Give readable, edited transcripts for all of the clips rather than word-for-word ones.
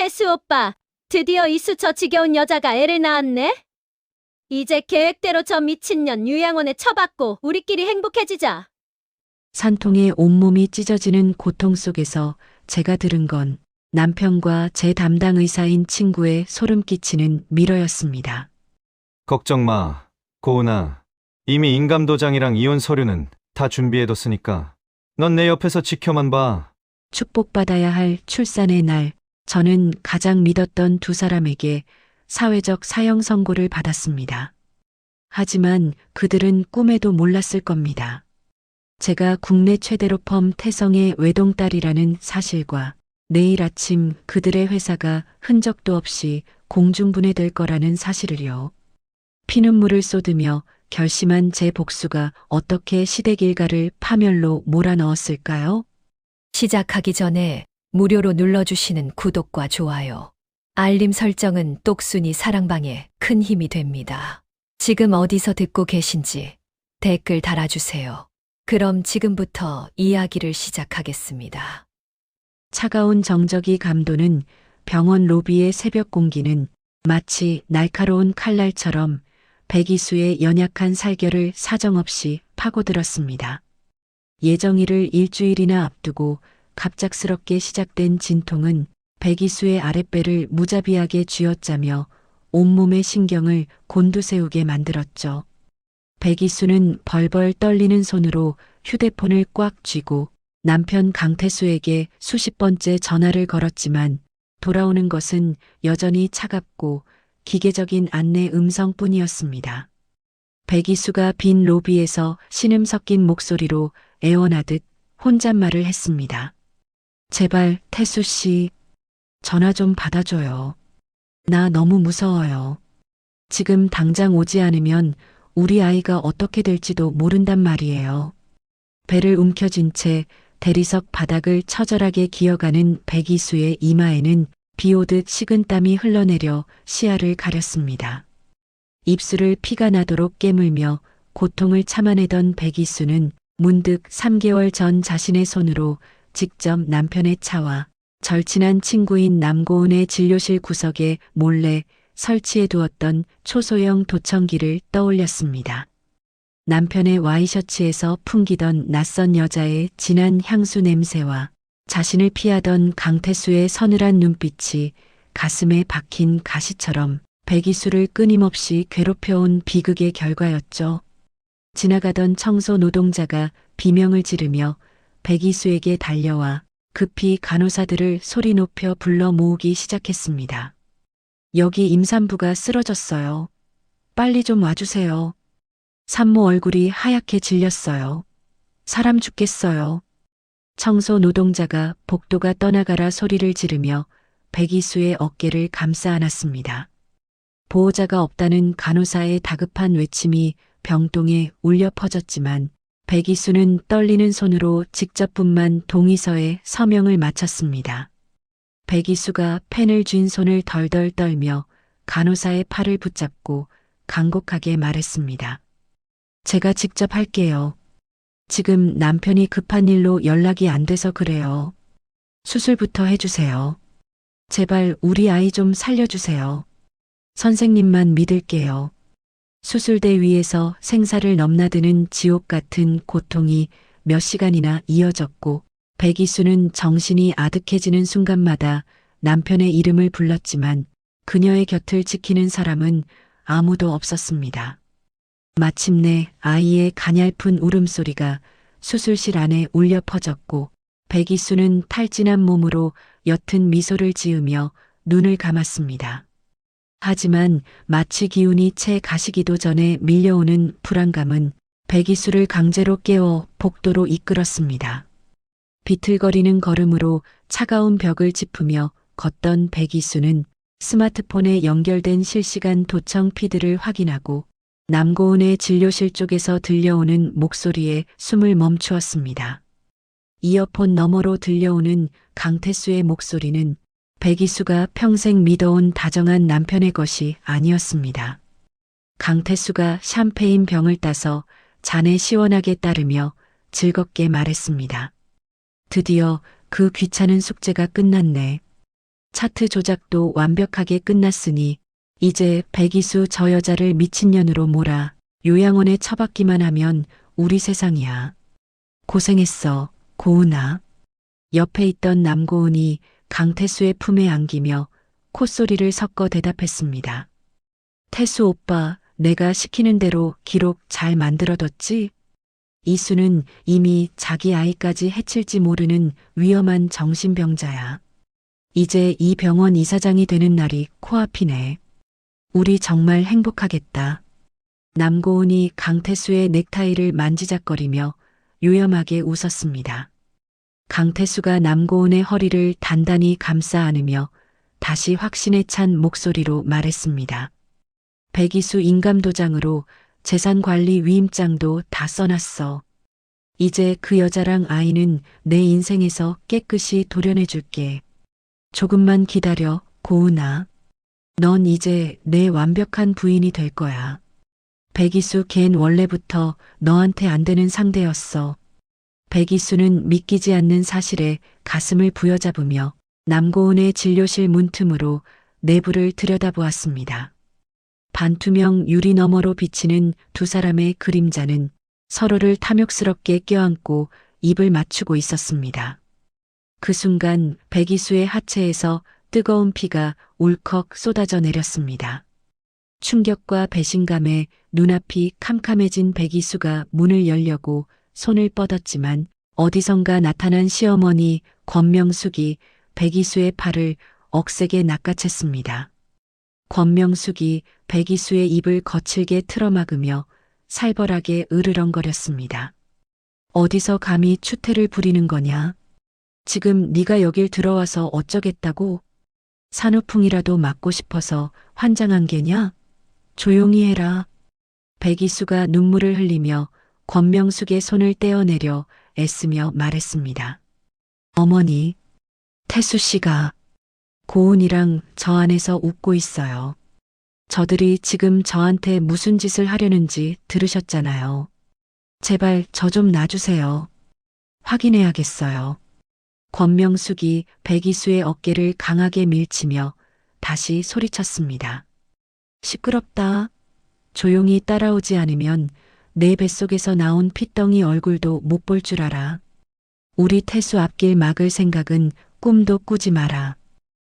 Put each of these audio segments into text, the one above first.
태수 오빠, 드디어 이수 저 지겨운 여자가 애를 낳았네? 이제 계획대로 저 미친년 유양원에 처박고 우리끼리 행복해지자. 산통에 온몸이 찢어지는 고통 속에서 제가 들은 건 남편과 제 담당 의사인 친구의 소름 끼치는 밀어였습니다. 걱정 마, 고은아. 이미 인감도장이랑 이혼 서류는 다 준비해뒀으니까 넌 내 옆에서 지켜만 봐. 축복받아야 할 출산의 날, 저는 가장 믿었던 두 사람에게 사회적 사형 선고를 받았습니다. 하지만 그들은 꿈에도 몰랐을 겁니다. 제가 국내 최대로 펌 태성의 외동딸이라는 사실과 내일 아침 그들의 회사가 흔적도 없이 공중분해될 거라는 사실을요. 피눈물을 쏟으며 결심한 제 복수가 어떻게 시댁 일가를 파멸로 몰아넣었을까요? 시작하기 전에 무료로 눌러주시는 구독과 좋아요, 알림 설정은 똑순이 사랑방에 큰 힘이 됩니다. 지금 어디서 듣고 계신지 댓글 달아주세요. 그럼 지금부터 이야기를 시작하겠습니다. 차가운 정적이 감도는 병원 로비의 새벽 공기는 마치 날카로운 칼날처럼 백이수의 연약한 살결을 사정없이 파고들었습니다. 예정일을 일주일이나 앞두고 갑작스럽게 시작된 진통은 백이수의 아랫배를 무자비하게 쥐어짜며 온몸의 신경을 곤두세우게 만들었죠. 백이수는 벌벌 떨리는 손으로 휴대폰을 꽉 쥐고 남편 강태수에게 수십 번째 전화를 걸었지만 돌아오는 것은 여전히 차갑고 기계적인 안내 음성뿐이었습니다. 백이수가 빈 로비에서 신음 섞인 목소리로 애원하듯 혼잣말을 했습니다. 제발 태수 씨, 전화 좀 받아줘요. 나 너무 무서워요. 지금 당장 오지 않으면 우리 아이가 어떻게 될지도 모른단 말이에요. 배를 움켜쥔 채 대리석 바닥을 처절하게 기어가는 백이수의 이마에는 비 오듯 식은땀이 흘러내려 시야를 가렸습니다. 입술을 피가 나도록 깨물며 고통을 참아내던 백이수는 문득 3개월 전 자신의 손으로 직접 남편의 차와 절친한 친구인 남고은의 진료실 구석에 몰래 설치해 두었던 초소형 도청기를 떠올렸습니다. 남편의 와이셔츠에서 풍기던 낯선 여자의 진한 향수 냄새와 자신을 피하던 강태수의 서늘한 눈빛이 가슴에 박힌 가시처럼 백이수를 끊임없이 괴롭혀온 비극의 결과였죠. 지나가던 청소 노동자가 비명을 지르며 백이수에게 달려와 급히 간호사들을 소리 높여 불러 모으기 시작했습니다. 여기 임산부가 쓰러졌어요. 빨리 좀 와주세요. 산모 얼굴이 하얗게 질렸어요. 사람 죽겠어요. 청소 노동자가 복도가 떠나가라 소리를 지르며 백이수의 어깨를 감싸 안았습니다. 보호자가 없다는 간호사의 다급한 외침이 병동에 울려 퍼졌지만 백이수는 떨리는 손으로 직접분만 동의서에 서명을 마쳤습니다. 백이수가 펜을 쥔 손을 덜덜 떨며 간호사의 팔을 붙잡고 간곡하게 말했습니다. 제가 직접 할게요. 지금 남편이 급한 일로 연락이 안 돼서 그래요. 수술부터 해주세요. 제발 우리 아이 좀 살려주세요. 선생님만 믿을게요. 수술대 위에서 생사를 넘나드는 지옥 같은 고통이 몇 시간이나 이어졌고 백이수는 정신이 아득해지는 순간마다 남편의 이름을 불렀지만 그녀의 곁을 지키는 사람은 아무도 없었습니다. 마침내 아이의 가냘픈 울음소리가 수술실 안에 울려 퍼졌고 백이수는 탈진한 몸으로 옅은 미소를 지으며 눈을 감았습니다. 하지만 마취 기운이 채 가시기도 전에 밀려오는 불안감은 백이수를 강제로 깨워 복도로 이끌었습니다. 비틀거리는 걸음으로 차가운 벽을 짚으며 걷던 백이수는 스마트폰에 연결된 실시간 도청 피드를 확인하고 남고은의 진료실 쪽에서 들려오는 목소리에 숨을 멈추었습니다. 이어폰 너머로 들려오는 강태수의 목소리는 백이수가 평생 믿어온 다정한 남편의 것이 아니었습니다. 강태수가 샴페인 병을 따서 잔에 시원하게 따르며 즐겁게 말했습니다. 드디어 그 귀찮은 숙제가 끝났네. 차트 조작도 완벽하게 끝났으니 이제 백이수 저 여자를 미친년으로 몰아 요양원에 처박기만 하면 우리 세상이야. 고생했어, 고은아. 옆에 있던 남고은이 강태수의 품에 안기며 콧소리를 섞어 대답했습니다. 태수 오빠, 내가 시키는 대로 기록 잘 만들어뒀지? 이수는 이미 자기 아이까지 해칠지 모르는 위험한 정신병자야. 이제 이 병원 이사장이 되는 날이 코앞이네. 우리 정말 행복하겠다. 남고은이 강태수의 넥타이를 만지작거리며 요염하게 웃었습니다. 강태수가 남고은의 허리를 단단히 감싸 안으며 다시 확신에 찬 목소리로 말했습니다. 백이수 인감도장으로 재산관리 위임장도 다 써놨어. 이제 그 여자랑 아이는 내 인생에서 깨끗이 도려내줄게. 조금만 기다려, 고은아. 넌 이제 내 완벽한 부인이 될 거야. 백이수 걘 원래부터 너한테 안 되는 상대였어. 백이수는 믿기지 않는 사실에 가슴을 부여잡으며 남고은의 진료실 문틈으로 내부를 들여다보았습니다. 반투명 유리 너머로 비치는 두 사람의 그림자는 서로를 탐욕스럽게 껴안고 입을 맞추고 있었습니다. 그 순간 백이수의 하체에서 뜨거운 피가 울컥 쏟아져 내렸습니다. 충격과 배신감에 눈앞이 캄캄해진 백이수가 문을 열려고 손을 뻗었지만 어디선가 나타난 시어머니 권명숙이 백이수의 팔을 억세게 낚아챘습니다. 권명숙이 백이수의 입을 거칠게 틀어막으며 살벌하게 으르렁거렸습니다. 어디서 감히 추태를 부리는 거냐? 지금 네가 여길 들어와서 어쩌겠다고? 산후풍이라도 맞고 싶어서 환장한 게냐? 조용히 해라. 백이수가 눈물을 흘리며 권명숙의 손을 떼어내려 애쓰며 말했습니다. 어머니, 태수 씨가 고은이랑 저 안에서 웃고 있어요. 저들이 지금 저한테 무슨 짓을 하려는지 들으셨잖아요. 제발 저 좀 놔주세요. 확인해야겠어요. 권명숙이 백이수의 어깨를 강하게 밀치며 다시 소리쳤습니다. 시끄럽다. 조용히 따라오지 않으면 내 뱃속에서 나온 핏덩이 얼굴도 못 볼 줄 알아. 우리 태수 앞길 막을 생각은 꿈도 꾸지 마라.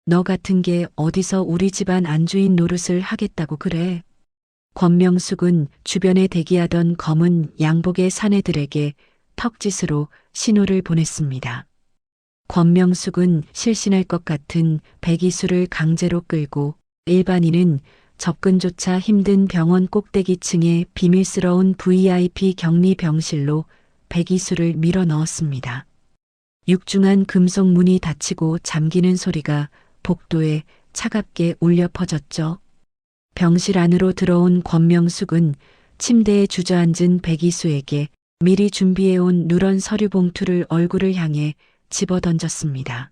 너 같은 게 어디서 우리 집안 안주인 노릇을 하겠다고 그래. 권명숙은 주변에 대기하던 검은 양복의 사내들에게 턱짓으로 신호를 보냈습니다. 권명숙은 실신할 것 같은 백이수를 강제로 끌고 일반인은 접근조차 힘든 병원 꼭대기층의 비밀스러운 VIP 격리 병실로 백이수를 밀어 넣었습니다. 육중한 금속 문이 닫히고 잠기는 소리가 복도에 차갑게 울려 퍼졌죠. 병실 안으로 들어온 권명숙은 침대에 주저앉은 백이수에게 미리 준비해온 누런 서류 봉투를 얼굴을 향해 집어던졌습니다.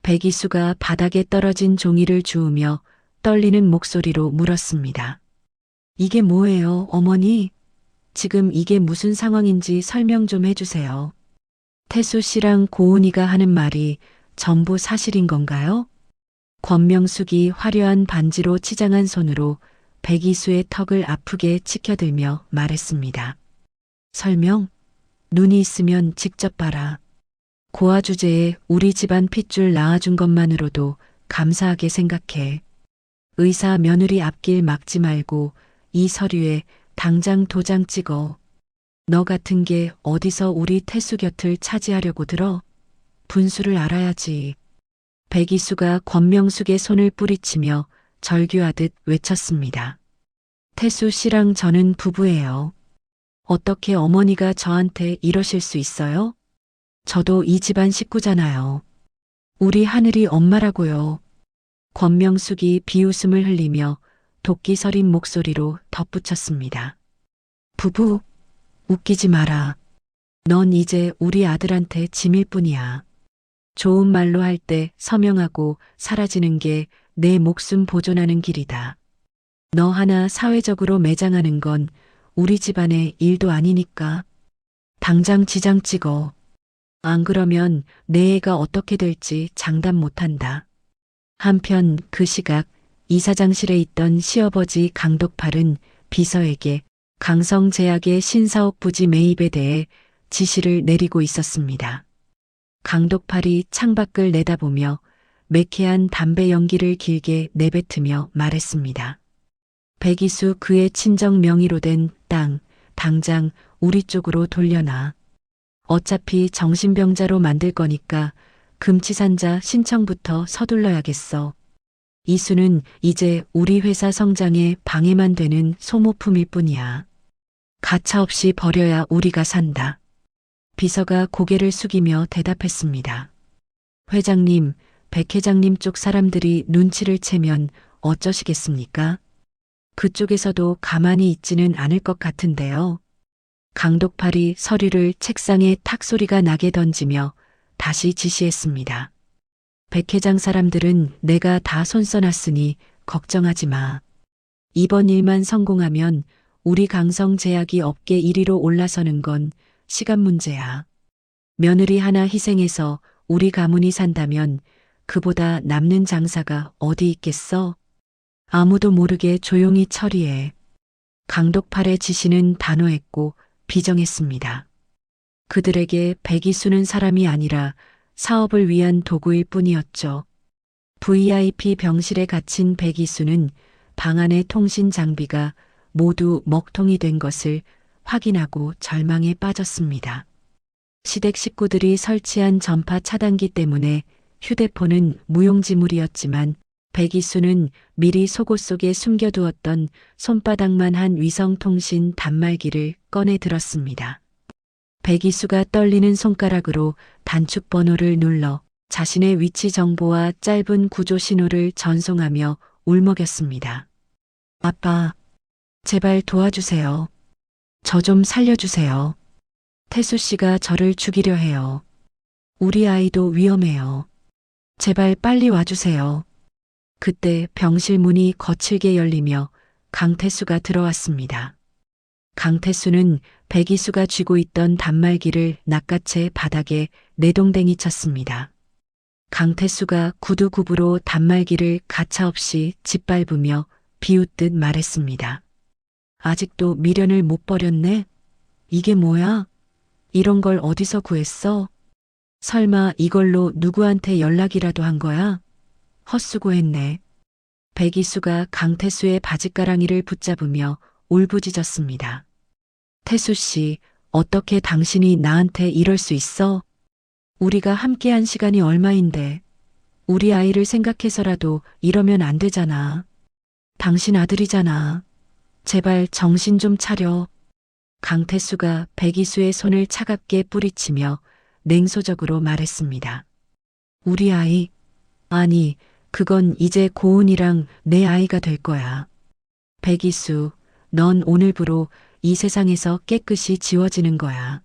백이수가 바닥에 떨어진 종이를 주우며 떨리는 목소리로 물었습니다. 이게 뭐예요, 어머니? 지금 이게 무슨 상황인지 설명 좀 해주세요. 태수 씨랑 고은이가 하는 말이 전부 사실인 건가요? 권명숙이 화려한 반지로 치장한 손으로 백이수의 턱을 아프게 치켜들며 말했습니다. 설명? 눈이 있으면 직접 봐라. 고아 주제에 우리 집안 핏줄 낳아준 것만으로도 감사하게 생각해. 의사 며느리 앞길 막지 말고 이 서류에 당장 도장 찍어. 너 같은 게 어디서 우리 태수 곁을 차지하려고 들어? 분수를 알아야지. 백이수가 권명숙의 손을 뿌리치며 절규하듯 외쳤습니다. 태수 씨랑 저는 부부예요. 어떻게 어머니가 저한테 이러실 수 있어요? 저도 이 집안 식구잖아요. 우리 하늘이 엄마라고요. 권명숙이 비웃음을 흘리며 도끼 서린 목소리로 덧붙였습니다. 부부, 웃기지 마라. 넌 이제 우리 아들한테 짐일 뿐이야. 좋은 말로 할 때 서명하고 사라지는 게 내 목숨 보존하는 길이다. 너 하나 사회적으로 매장하는 건 우리 집안의 일도 아니니까. 당장 지장 찍어. 안 그러면 내 애가 어떻게 될지 장담 못한다. 한편 그 시각 이사장실에 있던 시아버지 강덕팔은 비서에게 강성제약의 신사업 부지 매입에 대해 지시를 내리고 있었습니다. 강덕팔이 창밖을 내다보며 매캐한 담배 연기를 길게 내뱉으며 말했습니다. 백이수 그의 친정 명의로 된 땅, 당장 우리 쪽으로 돌려놔. 어차피 정신병자로 만들 거니까 금치산자 신청부터 서둘러야겠어. 이수는 이제 우리 회사 성장에 방해만 되는 소모품일 뿐이야. 가차없이 버려야 우리가 산다. 비서가 고개를 숙이며 대답했습니다. 회장님, 백 회장님 쪽 사람들이 눈치를 채면 어쩌시겠습니까? 그쪽에서도 가만히 있지는 않을 것 같은데요. 강덕팔이 서류를 책상에 탁 소리가 나게 던지며 다시 지시했습니다. 백 회장 사람들은 내가 다 손써놨으니 걱정하지 마. 이번 일만 성공하면 우리 강성제약이 업계 1위로 올라서는 건 시간 문제야. 며느리 하나 희생해서 우리 가문이 산다면 그보다 남는 장사가 어디 있겠어? 아무도 모르게 조용히 처리해. 강덕팔의 지시는 단호했고 비정했습니다. 그들에게 백이수는 사람이 아니라 사업을 위한 도구일 뿐이었죠. VIP 병실에 갇힌 백이수는 방 안의 통신 장비가 모두 먹통이 된 것을 확인하고 절망에 빠졌습니다. 시댁 식구들이 설치한 전파 차단기 때문에 휴대폰은 무용지물이었지만 백이수는 미리 속옷 속에 숨겨두었던 손바닥만 한 위성통신 단말기를 꺼내 들었습니다. 백이수가 떨리는 손가락으로 단축 번호를 눌러 자신의 위치 정보와 짧은 구조 신호를 전송하며 울먹였습니다. 아빠, 제발 도와주세요. 저 좀 살려주세요. 태수 씨가 저를 죽이려 해요. 우리 아이도 위험해요. 제발 빨리 와주세요. 그때 병실 문이 거칠게 열리며 강태수가 들어왔습니다. 강태수는 백이수가 쥐고 있던 단말기를 낚아채 바닥에 내동댕이 쳤습니다. 강태수가 구두굽으로 단말기를 가차없이 짓밟으며 비웃듯 말했습니다. 아직도 미련을 못 버렸네? 이게 뭐야? 이런 걸 어디서 구했어? 설마 이걸로 누구한테 연락이라도 한 거야? 헛수고했네. 백이수가 강태수의 바짓가랑이를 붙잡으며 울부짖었습니다. 태수 씨, 어떻게 당신이 나한테 이럴 수 있어? 우리가 함께한 시간이 얼마인데. 우리 아이를 생각해서라도 이러면 안 되잖아. 당신 아들이잖아. 제발 정신 좀 차려. 강태수가 백이수의 손을 차갑게 뿌리치며 냉소적으로 말했습니다. 우리 아이, 아니, 그건 이제 고은이랑 내 아이가 될 거야. 백이수, 넌 오늘부로 이 세상에서 깨끗이 지워지는 거야.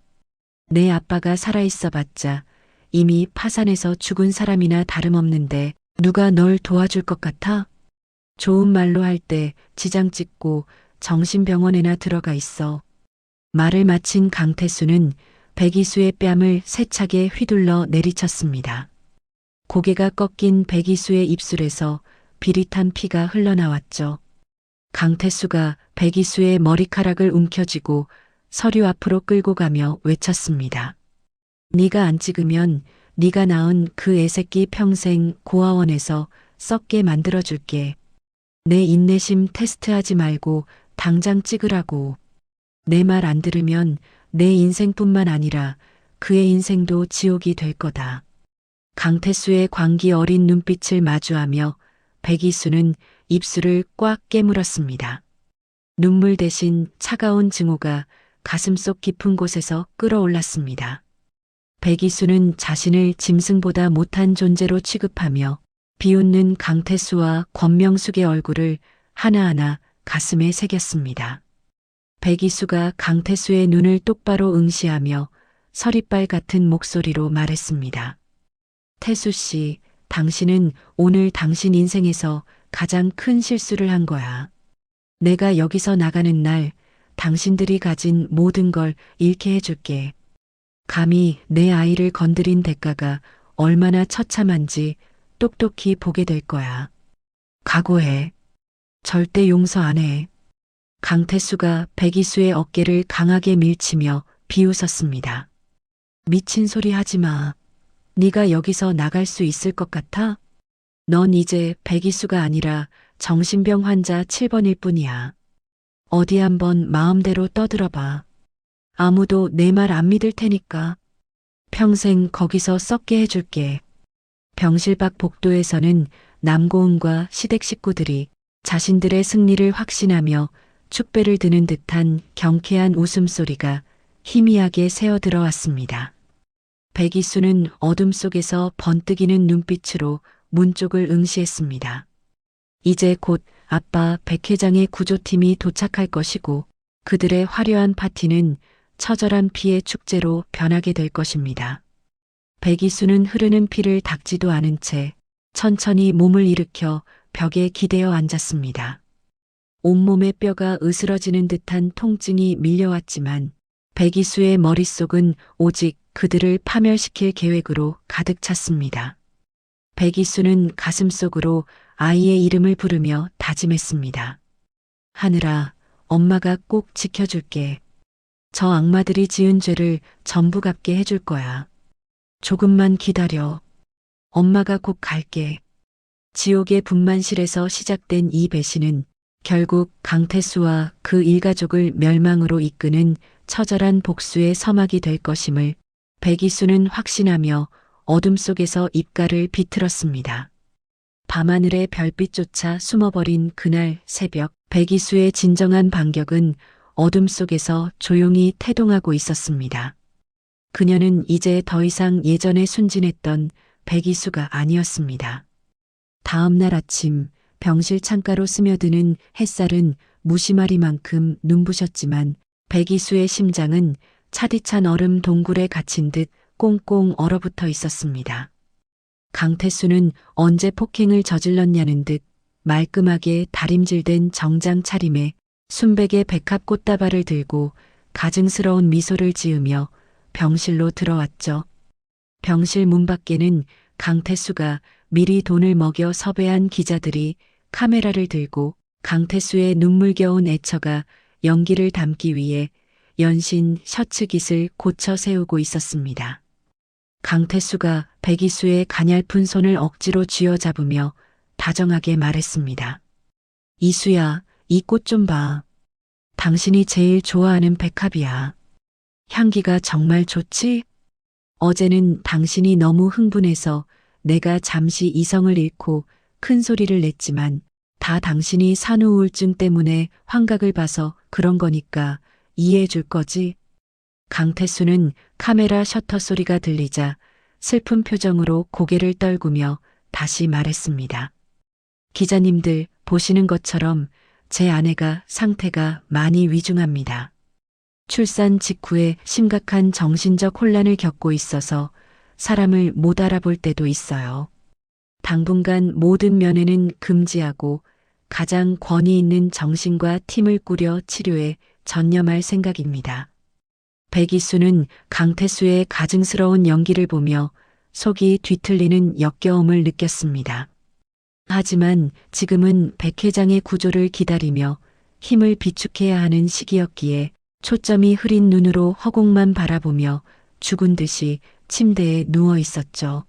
내 아빠가 살아있어 봤자 이미 파산해서 죽은 사람이나 다름없는데 누가 널 도와줄 것 같아? 좋은 말로 할 때 지장 찍고 정신병원에나 들어가 있어. 말을 마친 강태수는 백이수의 뺨을 세차게 휘둘러 내리쳤습니다. 고개가 꺾인 백이수의 입술에서 비릿한 피가 흘러나왔죠. 강태수가 백이수의 머리카락을 움켜쥐고 서류 앞으로 끌고 가며 외쳤습니다. 네가 안 찍으면 네가 낳은 그 애새끼 평생 고아원에서 썩게 만들어줄게. 내 인내심 테스트하지 말고 당장 찍으라고. 내 말 안 들으면 내 인생뿐만 아니라 그의 인생도 지옥이 될 거다. 강태수의 광기 어린 눈빛을 마주하며 백이수는 입술을 꽉 깨물었습니다. 눈물 대신 차가운 증오가 가슴속 깊은 곳에서 끓어올랐습니다. 백이수는 자신을 짐승보다 못한 존재로 취급하며 비웃는 강태수와 권명숙의 얼굴을 하나하나 가슴에 새겼습니다. 백이수가 강태수의 눈을 똑바로 응시하며 서리빨 같은 목소리로 말했습니다. 태수 씨, 당신은 오늘 당신 인생에서 가장 큰 실수를 한 거야. 내가 여기서 나가는 날 당신들이 가진 모든 걸 잃게 해줄게. 감히 내 아이를 건드린 대가가 얼마나 처참한지 똑똑히 보게 될 거야. 각오해. 절대 용서 안 해. 강태수가 백이수의 어깨를 강하게 밀치며 비웃었습니다. 미친 소리 하지 마. 네가 여기서 나갈 수 있을 것 같아? 넌 이제 백이수가 아니라 정신병 환자 7번일 뿐이야. 어디 한번 마음대로 떠들어봐. 아무도 내 말 안 믿을 테니까. 평생 거기서 썩게 해줄게. 병실 밖 복도에서는 남고은과 시댁 식구들이 자신들의 승리를 확신하며 축배를 드는 듯한 경쾌한 웃음소리가 희미하게 새어 들어왔습니다. 백이수는 어둠 속에서 번뜩이는 눈빛으로 문 쪽을 응시했습니다. 이제 곧 아빠 백 회장의 구조팀이 도착할 것이고 그들의 화려한 파티는 처절한 피의 축제로 변하게 될 것입니다. 백이수는 흐르는 피를 닦지도 않은 채 천천히 몸을 일으켜 벽에 기대어 앉았습니다. 온몸의 뼈가 으스러지는 듯한 통증이 밀려왔지만 백이수의 머릿속은 오직 그들을 파멸시킬 계획으로 가득 찼습니다. 백이수는 가슴속으로 아이의 이름을 부르며 다짐했습니다. 하늘아, 엄마가 꼭 지켜줄게. 저 악마들이 지은 죄를 전부 갚게 해줄 거야. 조금만 기다려. 엄마가 곧 갈게. 지옥의 분만실에서 시작된 이 배신은 결국 강태수와 그 일가족을 멸망으로 이끄는 처절한 복수의 서막이 될 것임을 백이수는 확신하며 어둠 속에서 입가를 비틀었습니다. 밤하늘의 별빛조차 숨어버린 그날 새벽, 백이수의 진정한 반격은 어둠 속에서 조용히 태동하고 있었습니다. 그녀는 이제 더 이상 예전에 순진했던 백이수가 아니었습니다. 다음 날 아침 병실 창가로 스며드는 햇살은 무심하리만큼 눈부셨지만 백이수의 심장은 차디찬 얼음 동굴에 갇힌 듯 꽁꽁 얼어붙어 있었습니다. 강태수는 언제 폭행을 저질렀냐는 듯 말끔하게 다림질된 정장 차림에 순백의 백합 꽃다발을 들고 가증스러운 미소를 지으며 병실로 들어왔죠. 병실 문 밖에는 강태수가 미리 돈을 먹여 섭외한 기자들이 카메라를 들고 강태수의 눈물겨운 애처가 연기를 담기 위해 연신 셔츠깃을 고쳐 세우고 있었습니다. 강태수가 백이수의 가냘픈 손을 억지로 쥐어잡으며 다정하게 말했습니다. 이수야, 이 꽃 좀 봐. 당신이 제일 좋아하는 백합이야. 향기가 정말 좋지? 어제는 당신이 너무 흥분해서 내가 잠시 이성을 잃고 큰 소리를 냈지만 다 당신이 산후 우울증 때문에 환각을 봐서 그런 거니까 이해해 줄 거지? 강태수는 카메라 셔터 소리가 들리자 슬픈 표정으로 고개를 떨구며 다시 말했습니다. 기자님들 보시는 것처럼 제 아내가 상태가 많이 위중합니다. 출산 직후에 심각한 정신적 혼란을 겪고 있어서 사람을 못 알아볼 때도 있어요. 당분간 모든 면회는 금지하고 가장 권위 있는 정신과 팀을 꾸려 치료에 전념할 생각입니다. 백이수는 강태수의 가증스러운 연기를 보며 속이 뒤틀리는 역겨움을 느꼈습니다. 하지만 지금은 백 회장의 구조를 기다리며 힘을 비축해야 하는 시기였기에 초점이 흐린 눈으로 허공만 바라보며 죽은 듯이 침대에 누워 있었죠.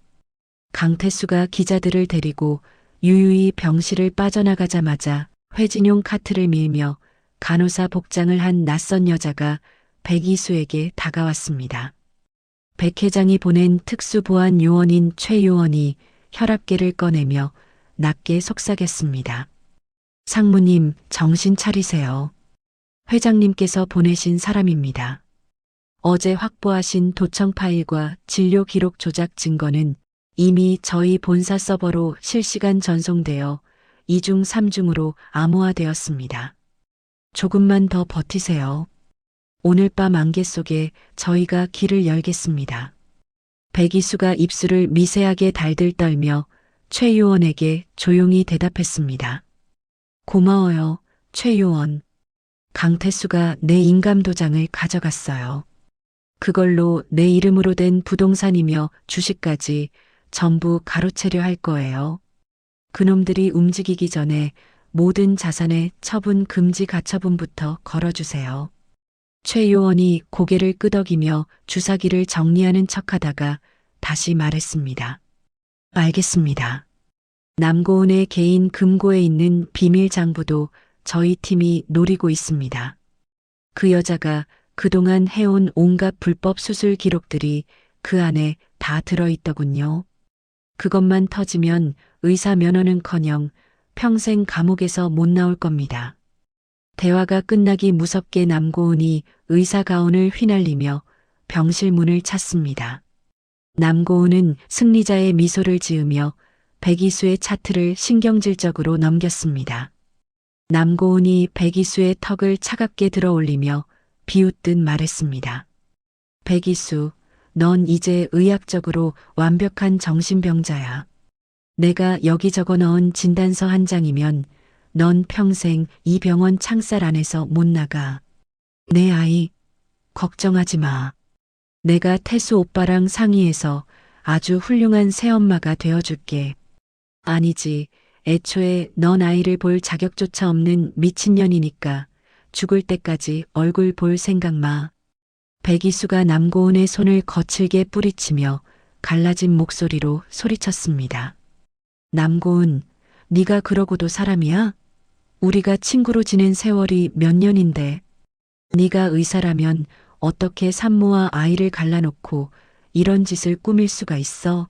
강태수가 기자들을 데리고 유유히 병실을 빠져나가자마자 회진용 카트를 밀며 간호사 복장을 한 낯선 여자가 백이수에게 다가왔습니다. 백 회장이 보낸 특수보안 요원인 최 요원이 혈압계를 꺼내며 낮게 속삭였습니다. 상무님, 정신 차리세요. 회장님께서 보내신 사람입니다. 어제 확보하신 도청 파일과 진료 기록 조작 증거는 이미 저희 본사 서버로 실시간 전송되어 2중 3중으로 암호화되었습니다. 조금만 더 버티세요. 오늘 밤 안개 속에 저희가 길을 열겠습니다. 백이수가 입술을 미세하게 달들 떨며 최 요원에게 조용히 대답했습니다. 고마워요, 최 요원. 강태수가 내 인감도장을 가져갔어요. 그걸로 내 이름으로 된 부동산이며 주식까지 전부 가로채려 할 거예요. 그놈들이 움직이기 전에 모든 자산의 처분 금지 가처분부터 걸어주세요. 최 요원이 고개를 끄덕이며 주사기를 정리하는 척하다가 다시 말했습니다. 알겠습니다. 남고은의 개인 금고에 있는 비밀 장부도 저희 팀이 노리고 있습니다. 그 여자가 그동안 해온 온갖 불법 수술 기록들이 그 안에 다 들어있더군요. 그것만 터지면 의사 면허는커녕 평생 감옥에서 못 나올 겁니다. 대화가 끝나기 무섭게 남고은이 의사 가운을 휘날리며 병실 문을 찾습니다. 남고은은 승리자의 미소를 지으며 백이수의 차트를 신경질적으로 넘겼습니다. 남고은이 백이수의 턱을 차갑게 들어올리며 비웃듯 말했습니다. 백이수, 넌 이제 의학적으로 완벽한 정신병자야. 내가 여기 적어 넣은 진단서 한 장이면 넌 평생 이 병원 창살 안에서 못 나가. 내 아이, 걱정하지 마. 내가 태수 오빠랑 상의해서 아주 훌륭한 새엄마가 되어줄게. 아니지, 애초에 넌 아이를 볼 자격조차 없는 미친년이니까 죽을 때까지 얼굴 볼 생각 마. 백이수가 남고은의 손을 거칠게 뿌리치며 갈라진 목소리로 소리쳤습니다. 남고은, 네가 그러고도 사람이야? 우리가 친구로 지낸 세월이 몇 년인데 네가 의사라면 어떻게 산모와 아이를 갈라놓고 이런 짓을 꾸밀 수가 있어?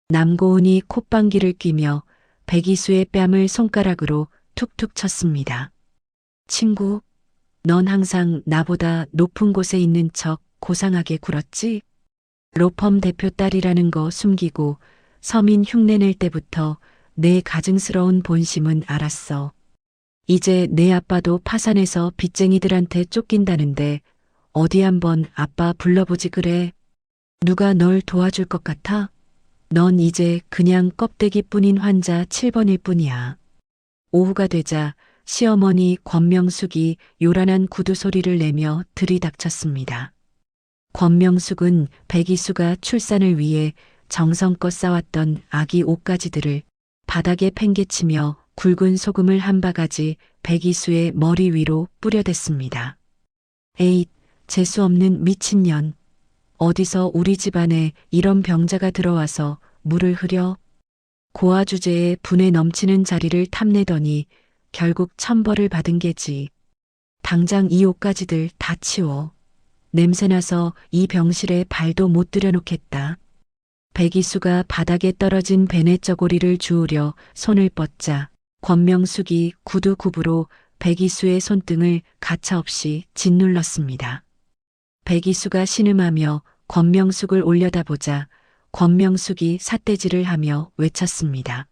남고은이 콧방귀를 뀌며 백이수의 뺨을 손가락으로 툭툭 쳤습니다. 친구, 넌 항상 나보다 높은 곳에 있는 척 고상하게 굴었지? 로펌 대표 딸이라는 거 숨기고 서민 흉내낼 때부터 내 가증스러운 본심은 알았어. 이제 내 아빠도 파산해서 빚쟁이들한테 쫓긴다는데 어디 한번 아빠 불러보지 그래. 누가 널 도와줄 것 같아? 넌 이제 그냥 껍데기뿐인 환자 7번일 뿐이야. 오후가 되자 시어머니 권명숙이 요란한 구두 소리를 내며 들이닥쳤습니다. 권명숙은 백이수가 출산을 위해 정성껏 싸왔던 아기 옷가지들을 바닥에 팽개치며 굵은 소금을 한 바가지 백이수의 머리 위로 뿌려댔습니다. 에잇, 재수없는 미친년. 어디서 우리 집안에 이런 병자가 들어와서 물을 흐려? 고아 주제에 분에 넘치는 자리를 탐내더니 결국 천벌을 받은 게지. 당장 이 옷가지들 다 치워. 냄새나서 이 병실에 발도 못 들여놓겠다. 백이수가 바닥에 떨어진 베네 저고리를 주우려 손을 뻗자 권명숙이 구두 굽으로 백이수의 손등을 가차없이 짓눌렀습니다. 백이수가 신음하며 권명숙을 올려다보자 권명숙이 삿대질을 하며 외쳤습니다.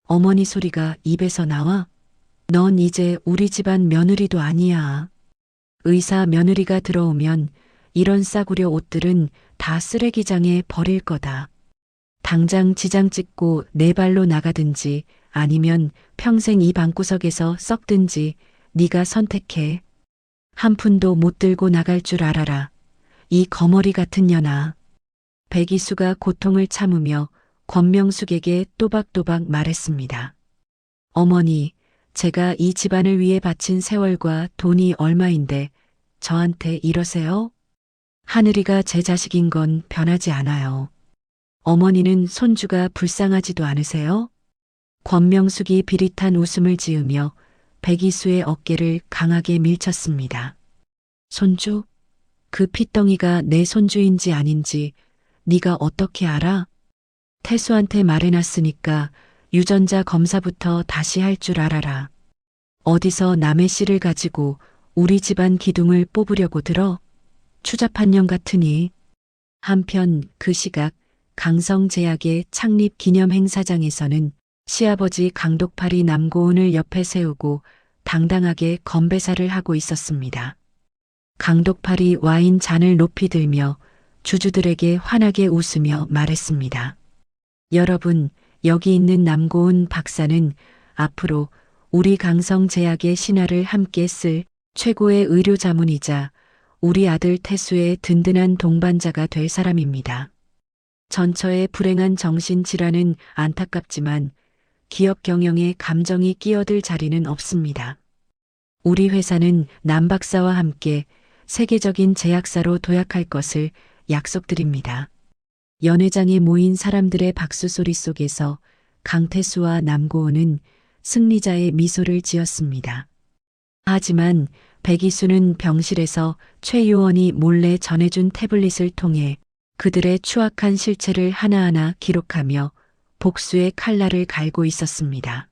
어머니 소리가 입에서 나와? 넌 이제 우리 집안 며느리도 아니야. 의사 며느리가 들어오면 이런 싸구려 옷들은 다 쓰레기장에 버릴 거다. 당장 지장 찍고 내 발로 나가든지 아니면 평생 이 방구석에서 썩든지 네가 선택해. 한 푼도 못 들고 나갈 줄 알아라. 이 거머리 같은 년아. 백이수가 고통을 참으며 권명숙에게 또박또박 말했습니다. 어머니, 제가 이 집안을 위해 바친 세월과 돈이 얼마인데 저한테 이러세요? 하늘이가 제 자식인 건 변하지 않아요. 어머니는 손주가 불쌍하지도 않으세요? 권명숙이 비릿한 웃음을 지으며 백이수의 어깨를 강하게 밀쳤습니다. 손주? 그 핏덩이가 내 손주인지 아닌지 네가 어떻게 알아? 태수한테 말해놨으니까 유전자 검사부터 다시 할 줄 알아라. 어디서 남의 씨를 가지고 우리 집안 기둥을 뽑으려고 들어? 추잡한 년 같으니. 한편 그 시각 강성제약의 창립 기념 행사장에서는 시아버지 강독팔이 남고은을 옆에 세우고 당당하게 건배사를 하고 있었습니다. 강독팔이 와인 잔을 높이 들며 주주들에게 환하게 웃으며 말했습니다. 여러분, 여기 있는 남고은 박사는 앞으로 우리 강성제약의 신화를 함께 쓸 최고의 의료 자문이자 우리 아들 태수의 든든한 동반자가 될 사람입니다. 전처의 불행한 정신질환은 안타깝지만 기업 경영에 감정이 끼어들 자리는 없습니다. 우리 회사는 남 박사와 함께 세계적인 제약사로 도약할 것을 약속드립니다. 연회장에 모인 사람들의 박수 소리 속에서 강태수와 남고은은 승리자의 미소를 지었습니다. 하지만 백이수는 병실에서 최 요원이 몰래 전해준 태블릿을 통해 그들의 추악한 실체를 하나하나 기록하며 복수의 칼날을 갈고 있었습니다.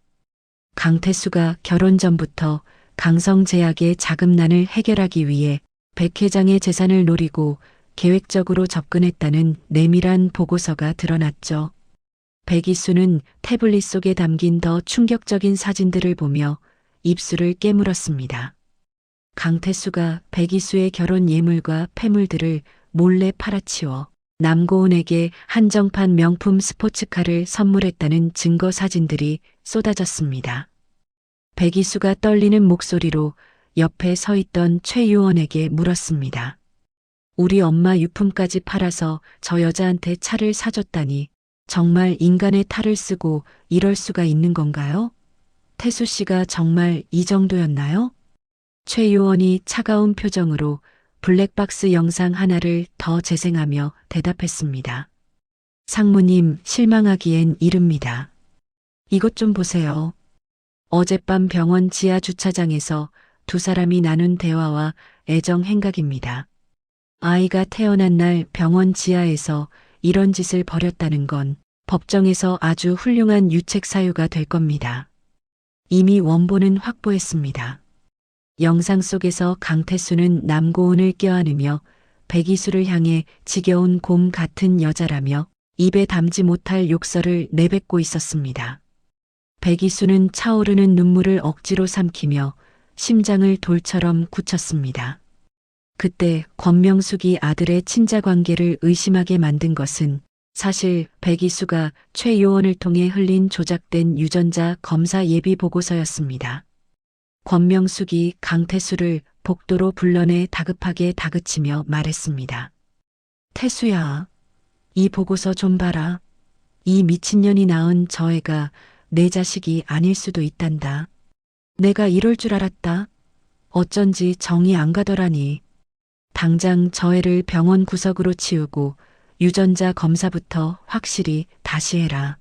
강태수가 결혼 전부터 강성제약의 자금난을 해결하기 위해 백 회장의 재산을 노리고 계획적으로 접근했다는 내밀한 보고서가 드러났죠. 백이수는 태블릿 속에 담긴 더 충격적인 사진들을 보며 입술을 깨물었습니다. 강태수가 백이수의 결혼 예물과 폐물들을 몰래 팔아치워 남고은에게 한정판 명품 스포츠카를 선물했다는 증거 사진들이 쏟아졌습니다. 백이수가 떨리는 목소리로 옆에 서 있던 최 요원에게 물었습니다. 우리 엄마 유품까지 팔아서 저 여자한테 차를 사줬다니 정말 인간의 탈을 쓰고 이럴 수가 있는 건가요? 태수 씨가 정말 이 정도였나요? 최 요원이 차가운 표정으로 블랙박스 영상 하나를 더 재생하며 대답했습니다. 상무님, 실망하기엔 이릅니다. 이것 좀 보세요. 어젯밤 병원 지하 주차장에서 두 사람이 나눈 대화와 애정 행각입니다. 아이가 태어난 날 병원 지하에서 이런 짓을 벌였다는 건 법정에서 아주 훌륭한 유책 사유가 될 겁니다. 이미 원본은 확보했습니다. 영상 속에서 강태수는 남고은을 껴안으며 백이수를 향해 지겨운 곰 같은 여자라며 입에 담지 못할 욕설을 내뱉고 있었습니다. 백이수는 차오르는 눈물을 억지로 삼키며 심장을 돌처럼 굳혔습니다. 그때 권명숙이 아들의 친자 관계를 의심하게 만든 것은 사실 백이수가 최 요원을 통해 흘린 조작된 유전자 검사 예비 보고서였습니다. 권명숙이 강태수를 복도로 불러내 다급하게 다그치며 말했습니다. 태수야, 이 보고서 좀 봐라. 이 미친년이 낳은 저 애가 내 자식이 아닐 수도 있단다. 내가 이럴 줄 알았다. 어쩐지 정이 안 가더라니. 당장 저 애를 병원 구석으로 치우고 유전자 검사부터 확실히 다시 해라.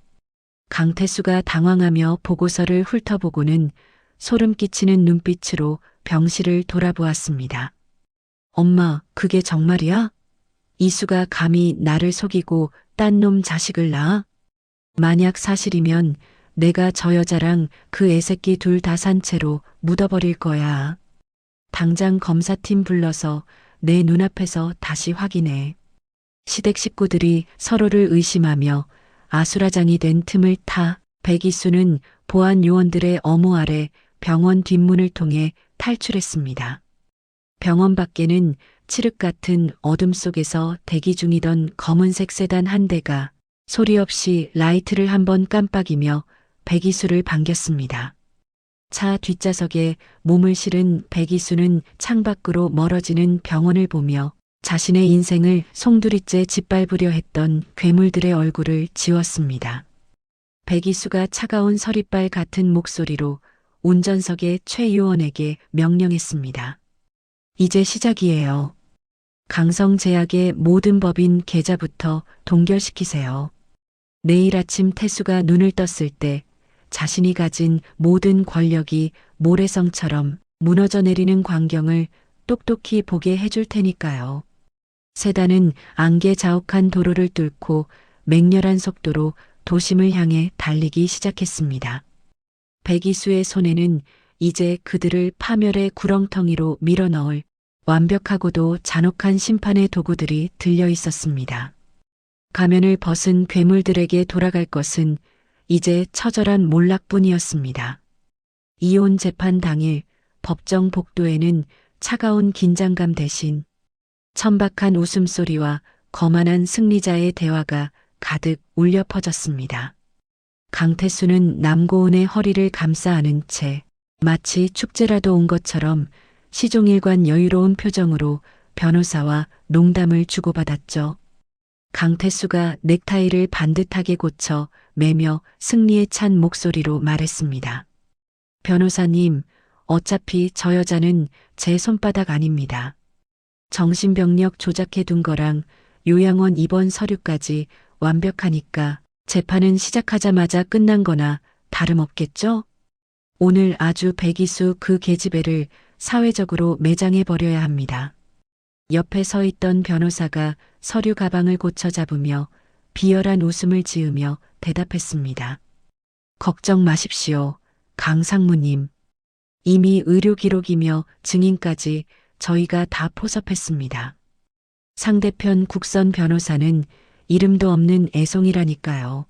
강태수가 당황하며 보고서를 훑어보고는 소름 끼치는 눈빛으로 병실을 돌아보았습니다. 엄마, 그게 정말이야? 이수가 감히 나를 속이고 딴 놈 자식을 낳아? 만약 사실이면 내가 저 여자랑 그 애새끼 둘 다 산 채로 묻어버릴 거야. 당장 검사팀 불러서 내 눈앞에서 다시 확인해. 시댁 식구들이 서로를 의심하며 아수라장이 된 틈을 타 백이수는 보안 요원들의 엄호 아래 병원 뒷문을 통해 탈출했습니다. 병원 밖에는 칠흑 같은 어둠 속에서 대기 중이던 검은색 세단 한 대가 소리 없이 라이트를 한번 깜빡이며 백이수를 반겼습니다. 차 뒷좌석에 몸을 실은 백이수는 창밖으로 멀어지는 병원을 보며 자신의 인생을 송두리째 짓밟으려 했던 괴물들의 얼굴을 지웠습니다. 백이수가 차가운 서리빨 같은 목소리로 운전석의 최 요원에게 명령했습니다. 이제 시작이에요. 강성제약의 모든 법인 계좌부터 동결시키세요. 내일 아침 태수가 눈을 떴을 때 자신이 가진 모든 권력이 모래성처럼 무너져 내리는 광경을 똑똑히 보게 해줄 테니까요. 세단은 안개 자욱한 도로를 뚫고 맹렬한 속도로 도심을 향해 달리기 시작했습니다. 백이수의 손에는 이제 그들을 파멸의 구렁텅이로 밀어넣을 완벽하고도 잔혹한 심판의 도구들이 들려 있었습니다. 가면을 벗은 괴물들에게 돌아갈 것은 이제 처절한 몰락뿐이었습니다. 이혼 재판 당일 법정 복도에는 차가운 긴장감 대신 천박한 웃음소리와 거만한 승리자의 대화가 가득 울려 퍼졌습니다. 강태수는 남고은의 허리를 감싸 안은 채 마치 축제라도 온 것처럼 시종일관 여유로운 표정으로 변호사와 농담을 주고받았죠. 강태수가 넥타이를 반듯하게 고쳐 매며 승리에 찬 목소리로 말했습니다. 변호사님, 어차피 저 여자는 제 손바닥 아닙니다. 정신병력 조작해 둔 거랑 요양원 입원 서류까지 완벽하니까 재판은 시작하자마자 끝난 거나 다름없겠죠? 오늘 아주 백이수 그 계집애를 사회적으로 매장해 버려야 합니다. 옆에 서 있던 변호사가 서류 가방을 고쳐 잡으며 비열한 웃음을 지으며 대답했습니다. 걱정 마십시오, 강 상무님. 이미 의료 기록이며 증인까지 저희가 다 포섭했습니다. 상대편 국선 변호사는 이름도 없는 애송이라니까요.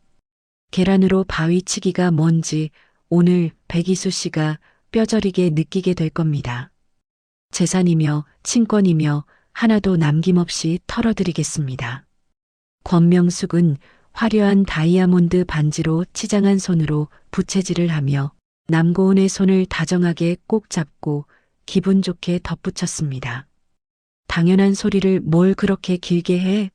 계란으로 바위 치기가 뭔지 오늘 백이수 씨가 뼈저리게 느끼게 될 겁니다. 재산이며 친권이며 하나도 남김없이 털어드리겠습니다. 권명숙은 화려한 다이아몬드 반지로 치장한 손으로 부채질을 하며 남고은의 손을 다정하게 꼭 잡고 기분 좋게 덧붙였습니다. 당연한 소리를 뭘 그렇게 길게 해?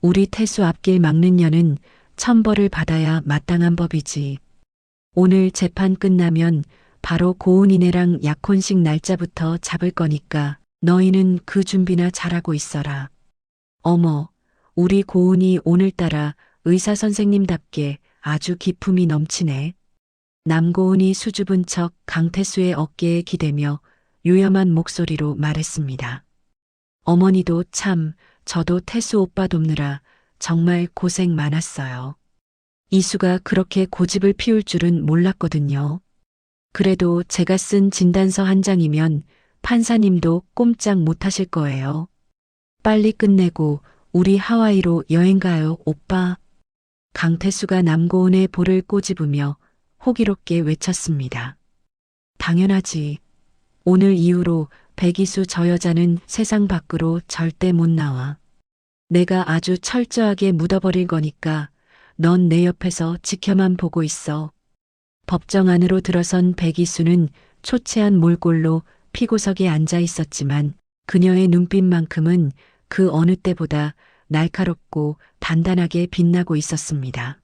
우리 태수 앞길 막는 년은 천벌을 받아야 마땅한 법이지. 오늘 재판 끝나면 바로 고은이네랑 약혼식 날짜부터 잡을 거니까 너희는 그 준비나 잘하고 있어라. 어머, 우리 고은이 오늘따라 의사 선생님답게 아주 기품이 넘치네. 남고은이 수줍은 척 강태수의 어깨에 기대며 요염한 목소리로 말했습니다. 어머니도 참, 저도 태수 오빠 돕느라 정말 고생 많았어요. 이수가 그렇게 고집을 피울 줄은 몰랐거든요. 그래도 제가 쓴 진단서 한 장이면 판사님도 꼼짝 못하실 거예요. 빨리 끝내고 우리 하와이로 여행 가요, 오빠. 강태수가 남고은의 볼을 꼬집으며 호기롭게 외쳤습니다. 당연하지. 오늘 이후로 백이수 저 여자는 세상 밖으로 절대 못 나와. 내가 아주 철저하게 묻어버릴 거니까 넌 내 옆에서 지켜만 보고 있어. 법정 안으로 들어선 백이수는 초췌한 몰골로 피고석에 앉아 있었지만 그녀의 눈빛만큼은 그 어느 때보다 날카롭고 단단하게 빛나고 있었습니다.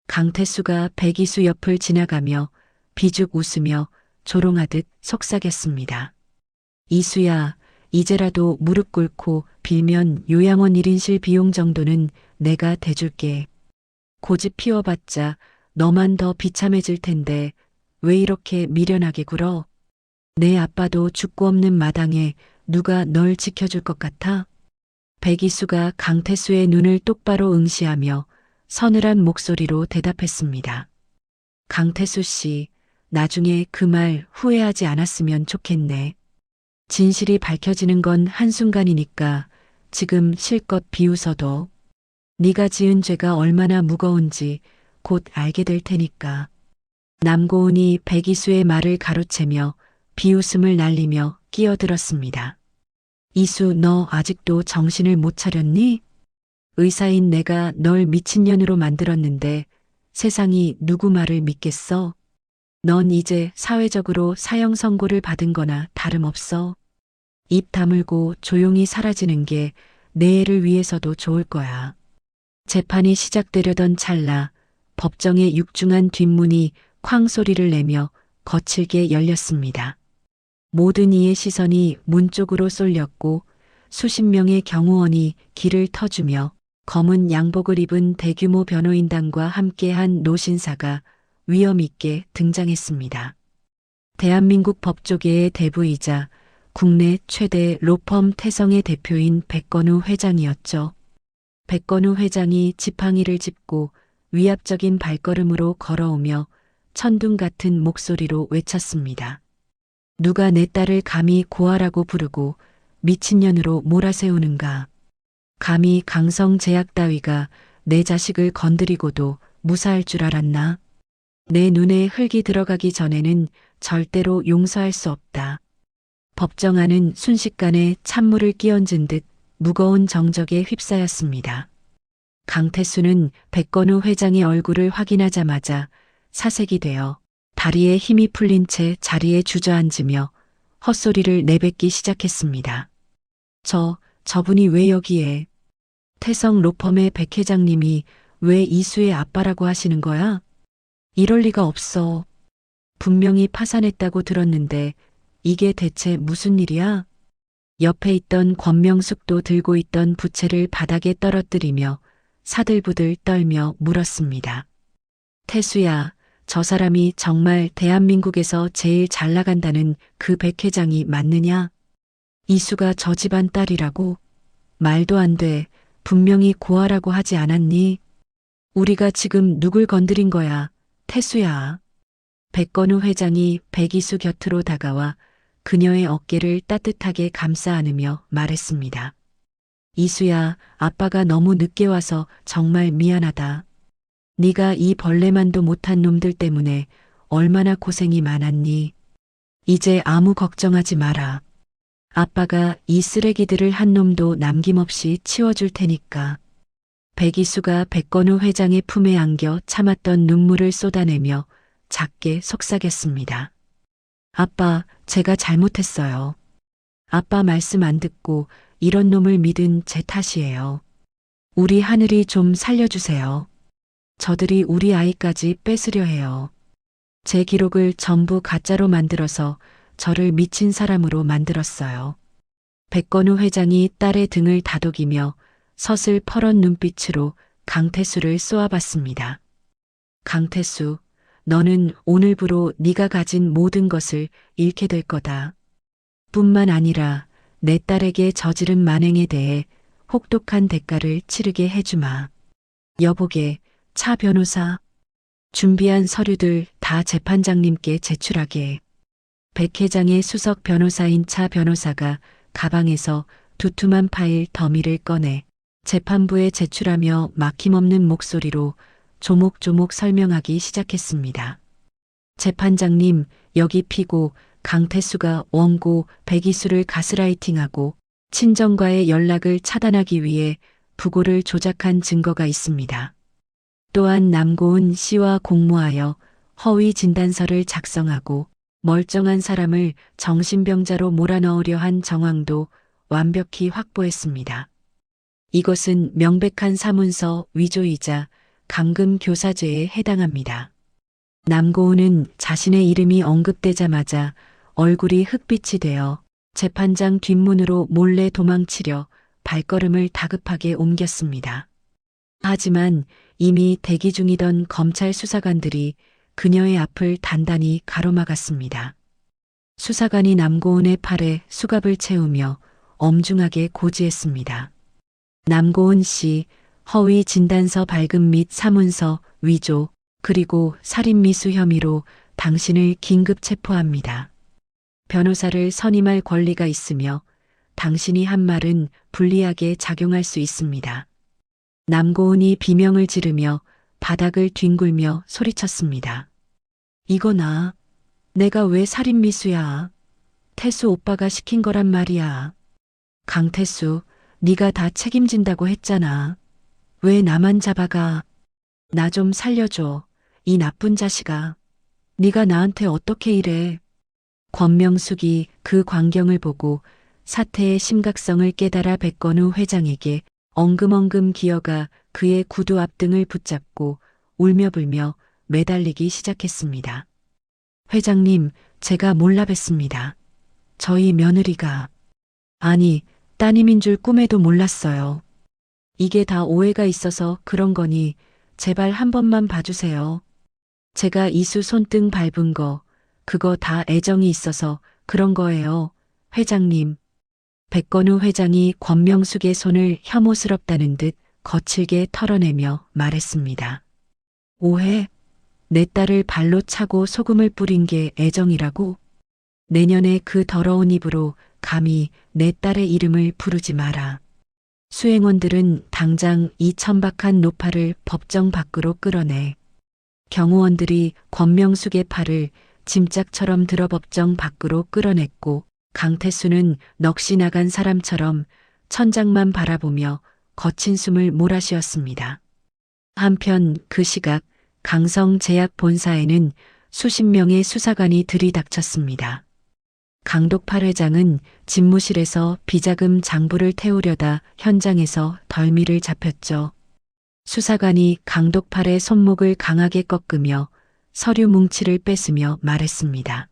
강태수가 백이수 옆을 지나가며 비죽 웃으며 조롱하듯 속삭였습니다. 이수야, 이제라도 무릎 꿇고 빌면 요양원 1인실 비용 정도는 내가 대줄게. 고집 피워봤자 너만 더 비참해질 텐데 왜 이렇게 미련하게 굴어? 내 아빠도 죽고 없는 마당에 누가 널 지켜줄 것 같아? 백이수가 강태수의 눈을 똑바로 응시하며 서늘한 목소리로 대답했습니다. 강태수 씨, 나중에 그 말 후회하지 않았으면 좋겠네. 진실이 밝혀지는 건 한순간이니까 지금 실컷 비웃어도 네가 지은 죄가 얼마나 무거운지 곧 알게 될 테니까. 남고은이 백이수의 말을 가로채며 비웃음을 날리며 끼어들었습니다. 이수, 너 아직도 정신을 못 차렸니? 의사인 내가 널 미친년으로 만들었는데 세상이 누구 말을 믿겠어? 넌 이제 사회적으로 사형 선고를 받은 거나 다름없어. 입 다물고 조용히 사라지는 게 내 애를 위해서도 좋을 거야. 재판이 시작되려던 찰나 법정의 육중한 뒷문이 쾅 소리를 내며 거칠게 열렸습니다. 모든 이의 시선이 문 쪽으로 쏠렸고 수십 명의 경호원이 길을 터주며 검은 양복을 입은 대규모 변호인단과 함께한 노신사가 위엄 있게 등장했습니다. 대한민국 법조계의 대부이자 국내 최대 로펌 태성의 대표인 백건우 회장이었죠. 백건우 회장이 지팡이를 짚고 위압적인 발걸음으로 걸어오며 천둥 같은 목소리로 외쳤습니다. 누가 내 딸을 감히 고아라고 부르고 미친년으로 몰아세우는가. 감히 강성제약 따위가 내 자식을 건드리고도 무사할 줄 알았나. 내 눈에 흙이 들어가기 전에는 절대로 용서할 수 없다. 법정 안은 순식간에 찬물을 끼얹은 듯 무거운 정적에 휩싸였습니다. 강태수는 백건우 회장의 얼굴을 확인하자마자 사색이 되어 다리에 힘이 풀린 채 자리에 주저앉으며 헛소리를 내뱉기 시작했습니다. 저분이 왜 여기에? 태성 로펌의 백 회장님이 왜 이수의 아빠라고 하시는 거야? 이럴 리가 없어. 분명히 파산했다고 들었는데 이게 대체 무슨 일이야? 옆에 있던 권명숙도 들고 있던 부채를 바닥에 떨어뜨리며 사들부들 떨며 물었습니다. 태수야, 저 사람이 정말 대한민국에서 제일 잘 나간다는 그 백 회장이 맞느냐? 이수가 저 집안 딸이라고? 말도 안 돼. 분명히 고아라고 하지 않았니? 우리가 지금 누굴 건드린 거야, 태수야. 백건우 회장이 백이수 곁으로 다가와 그녀의 어깨를 따뜻하게 감싸 안으며 말했습니다. 이수야, 아빠가 너무 늦게 와서 정말 미안하다. 네가 이 벌레만도 못한 놈들 때문에 얼마나 고생이 많았니? 이제 아무 걱정하지 마라. 아빠가 이 쓰레기들을 한 놈도 남김없이 치워줄 테니까. 백이수가 백건우 회장의 품에 안겨 참았던 눈물을 쏟아내며 작게 속삭였습니다. 아빠, 제가 잘못했어요. 아빠 말씀 안 듣고 이런 놈을 믿은 제 탓이에요. 우리 하늘이 좀 살려주세요. 저들이 우리 아이까지 뺏으려 해요. 제 기록을 전부 가짜로 만들어서 저를 미친 사람으로 만들었어요. 백건우 회장이 딸의 등을 다독이며 서슬퍼런 눈빛으로 강태수를 쏘아봤습니다. 강태수, 너는 오늘부로 네가 가진 모든 것을 잃게 될 거다. 뿐만 아니라 내 딸에게 저지른 만행에 대해 혹독한 대가를 치르게 해주마. 여보게, 차 변호사. 준비한 서류들 다 재판장님께 제출하게. 백 회장의 수석 변호사인 차 변호사가 가방에서 두툼한 파일 더미를 꺼내 재판부에 제출하며 막힘없는 목소리로 조목조목 설명하기 시작했습니다. 재판장님, 여기 피고 강태수가 원고 백이수를 가스라이팅하고 친정과의 연락을 차단하기 위해 부고를 조작한 증거가 있습니다. 또한 남고은 씨와 공모하여 허위 진단서를 작성하고 멀쩡한 사람을 정신병자로 몰아넣으려 한 정황도 완벽히 확보했습니다. 이것은 명백한 사문서 위조이자 감금 교사죄에 해당합니다. 남고은은 자신의 이름이 언급되자마자 얼굴이 흑빛이 되어 재판장 뒷문으로 몰래 도망치려 발걸음을 다급하게 옮겼습니다. 하지만 이미 대기 중이던 검찰 수사관들이 그녀의 앞을 단단히 가로막았습니다. 수사관이 남고은의 팔에 수갑을 채우며 엄중하게 고지했습니다. 남고은 씨, 허위 진단서 발급 및 사문서 위조, 그리고 살인미수 혐의로 당신을 긴급 체포합니다. 변호사를 선임할 권리가 있으며 당신이 한 말은 불리하게 작용할 수 있습니다. 남고은이 비명을 지르며 바닥을 뒹굴며 소리쳤습니다. 이거나, 내가 왜 살인미수야? 태수 오빠가 시킨 거란 말이야. 강태수, 네가 다 책임진다고 했잖아. 왜 나만 잡아가? 나 좀 살려줘. 이 나쁜 자식아. 네가 나한테 어떻게 이래? 권명숙이 그 광경을 보고 사태의 심각성을 깨달아 백건우 회장에게 엉금엉금 기어가 그의 구두 앞등을 붙잡고 울며불며 매달리기 시작했습니다. 회장님, 제가 몰라 뵀습니다. 저희 며느리가, 아니, 따님인 줄 꿈에도 몰랐어요. 이게 다 오해가 있어서 그런 거니 제발 한 번만 봐주세요. 제가 이수 손등 밟은 거, 그거 다 애정이 있어서 그런 거예요. 회장님. 백건우 회장이 권명숙의 손을 혐오스럽다는 듯 거칠게 털어내며 말했습니다. 오해? 내 딸을 발로 차고 소금을 뿌린 게 애정이라고? 내년에 그 더러운 입으로 감히 내 딸의 이름을 부르지 마라. 수행원들은 당장 이 천박한 노파를 법정 밖으로 끌어내. 경호원들이 권명숙의 팔을 짐짝처럼 들어 법정 밖으로 끌어냈고 강태수는 넋이 나간 사람처럼 천장만 바라보며 거친 숨을 몰아쉬었습니다. 한편 그 시각 강성제약 본사에는 수십 명의 수사관이 들이닥쳤습니다. 강독팔 회장은 집무실에서 비자금 장부를 태우려다 현장에서 덜미를 잡혔죠. 수사관이 강독팔의 손목을 강하게 꺾으며 서류 뭉치를 뺏으며 말했습니다.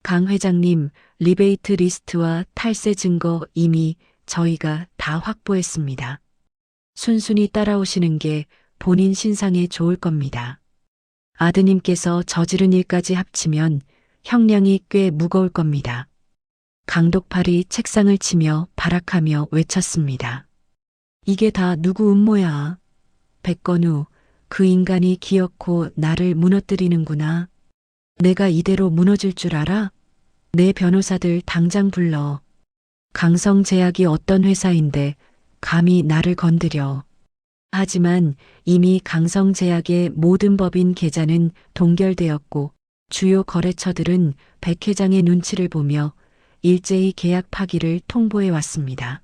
강 회장님, 리베이트 리스트와 탈세 증거 이미 저희가 다 확보했습니다. 순순히 따라오시는 게 본인 신상에 좋을 겁니다. 아드님께서 저지른 일까지 합치면 형량이 꽤 무거울 겁니다. 강독팔이 책상을 치며 발악하며 외쳤습니다. 이게 다 누구 음모야? 백건우, 그 인간이 기어코 나를 무너뜨리는구나. 내가 이대로 무너질 줄 알아? 내 변호사들 당장 불러. 강성제약이 어떤 회사인데 감히 나를 건드려. 하지만 이미 강성제약의 모든 법인 계좌는 동결되었고 주요 거래처들은 백 회장의 눈치를 보며 일제히 계약 파기를 통보해 왔습니다.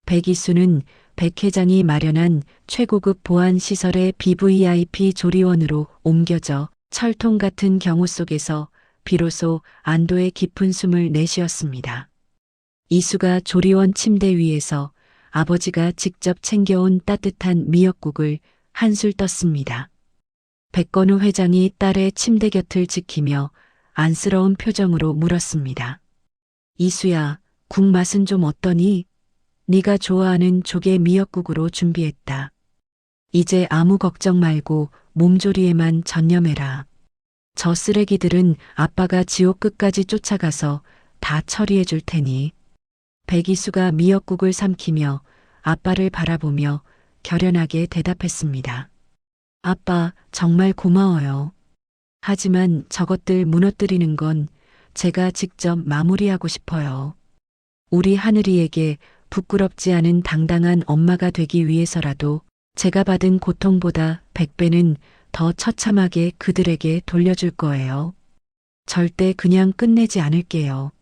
백이수는 백 회장이 마련한 최고급 보안 시설의 BVIP 조리원으로 옮겨져 철통 같은 경호 속에서 비로소 안도의 깊은 숨을 내쉬었습니다. 이수가 조리원 침대 위에서 아버지가 직접 챙겨온 따뜻한 미역국을 한술 떴습니다. 백건우 회장이 딸의 침대 곁을 지키며 안쓰러운 표정으로 물었습니다. 이수야, 국 맛은 좀 어떠니? 네가 좋아하는 조개 미역국으로 준비했다. 이제 아무 걱정 말고 몸조리에만 전념해라. 저 쓰레기들은 아빠가 지옥 끝까지 쫓아가서 다 처리해 줄 테니. 백이수가 미역국을 삼키며 아빠를 바라보며 결연하게 대답했습니다. 아빠, 정말 고마워요. 하지만 저것들 무너뜨리는 건 제가 직접 마무리하고 싶어요. 우리 하늘이에게 부끄럽지 않은 당당한 엄마가 되기 위해서라도 제가 받은 고통보다 100배는 더 처참하게 그들에게 돌려줄 거예요. 절대 그냥 끝내지 않을게요.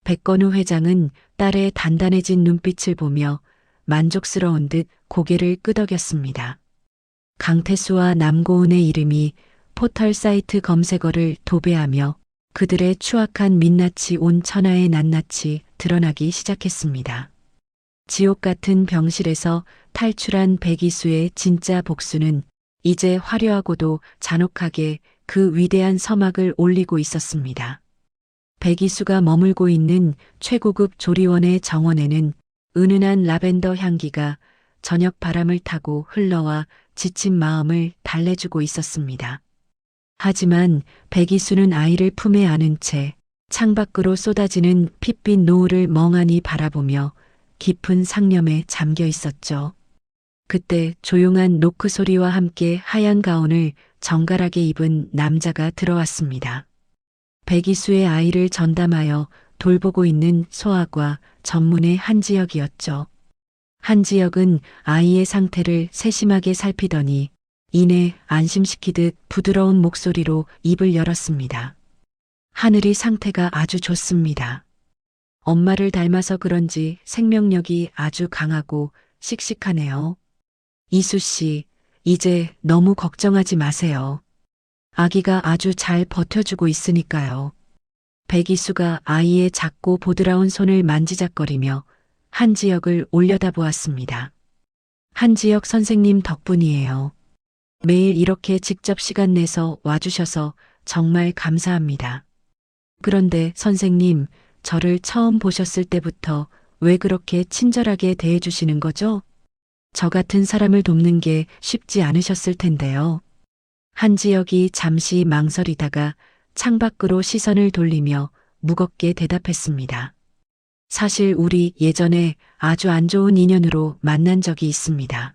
백건우 회장은 딸의 단단해진 눈빛을 보며 만족스러운 듯 고개를 끄덕였습니다. 강태수와 남고은의 이름이 포털 사이트 검색어를 도배하며 그들의 추악한 민낯이 온 천하의 낱낱이 드러나기 시작했습니다. 지옥 같은 병실에서 탈출한 백이수의 진짜 복수는 이제 화려하고도 잔혹하게 그 위대한 서막을 올리고 있었습니다. 백이수가 머물고 있는 최고급 조리원의 정원에는 은은한 라벤더 향기가 저녁 바람을 타고 흘러와 지친 마음을 달래주고 있었습니다. 하지만 백이수는 아이를 품에 안은 채 창밖으로 쏟아지는 핏빛 노을을 멍하니 바라보며 깊은 상념에 잠겨 있었죠. 그때 조용한 노크 소리와 함께 하얀 가운을 정갈하게 입은 남자가 들어왔습니다. 백이수의 아이를 전담하여 돌보고 있는 소아과 전문의 한지혁이었죠. 한지혁은 아이의 상태를 세심하게 살피더니 이내 안심시키듯 부드러운 목소리로 입을 열었습니다. 하늘이 상태가 아주 좋습니다. 엄마를 닮아서 그런지 생명력이 아주 강하고 씩씩하네요. 이수 씨, 이제 너무 걱정하지 마세요. 아기가 아주 잘 버텨주고 있으니까요. 백이수가 아이의 작고 보드라운 손을 만지작거리며 한지혁을 올려다보았습니다. 한지혁 선생님 덕분이에요. 매일 이렇게 직접 시간 내서 와주셔서 정말 감사합니다. 그런데 선생님, 저를 처음 보셨을 때부터 왜 그렇게 친절하게 대해주시는 거죠? 저 같은 사람을 돕는 게 쉽지 않으셨을 텐데요. 한지혁이 잠시 망설이다가 창밖으로 시선을 돌리며 무겁게 대답했습니다. 사실 우리 예전에 아주 안 좋은 인연으로 만난 적이 있습니다.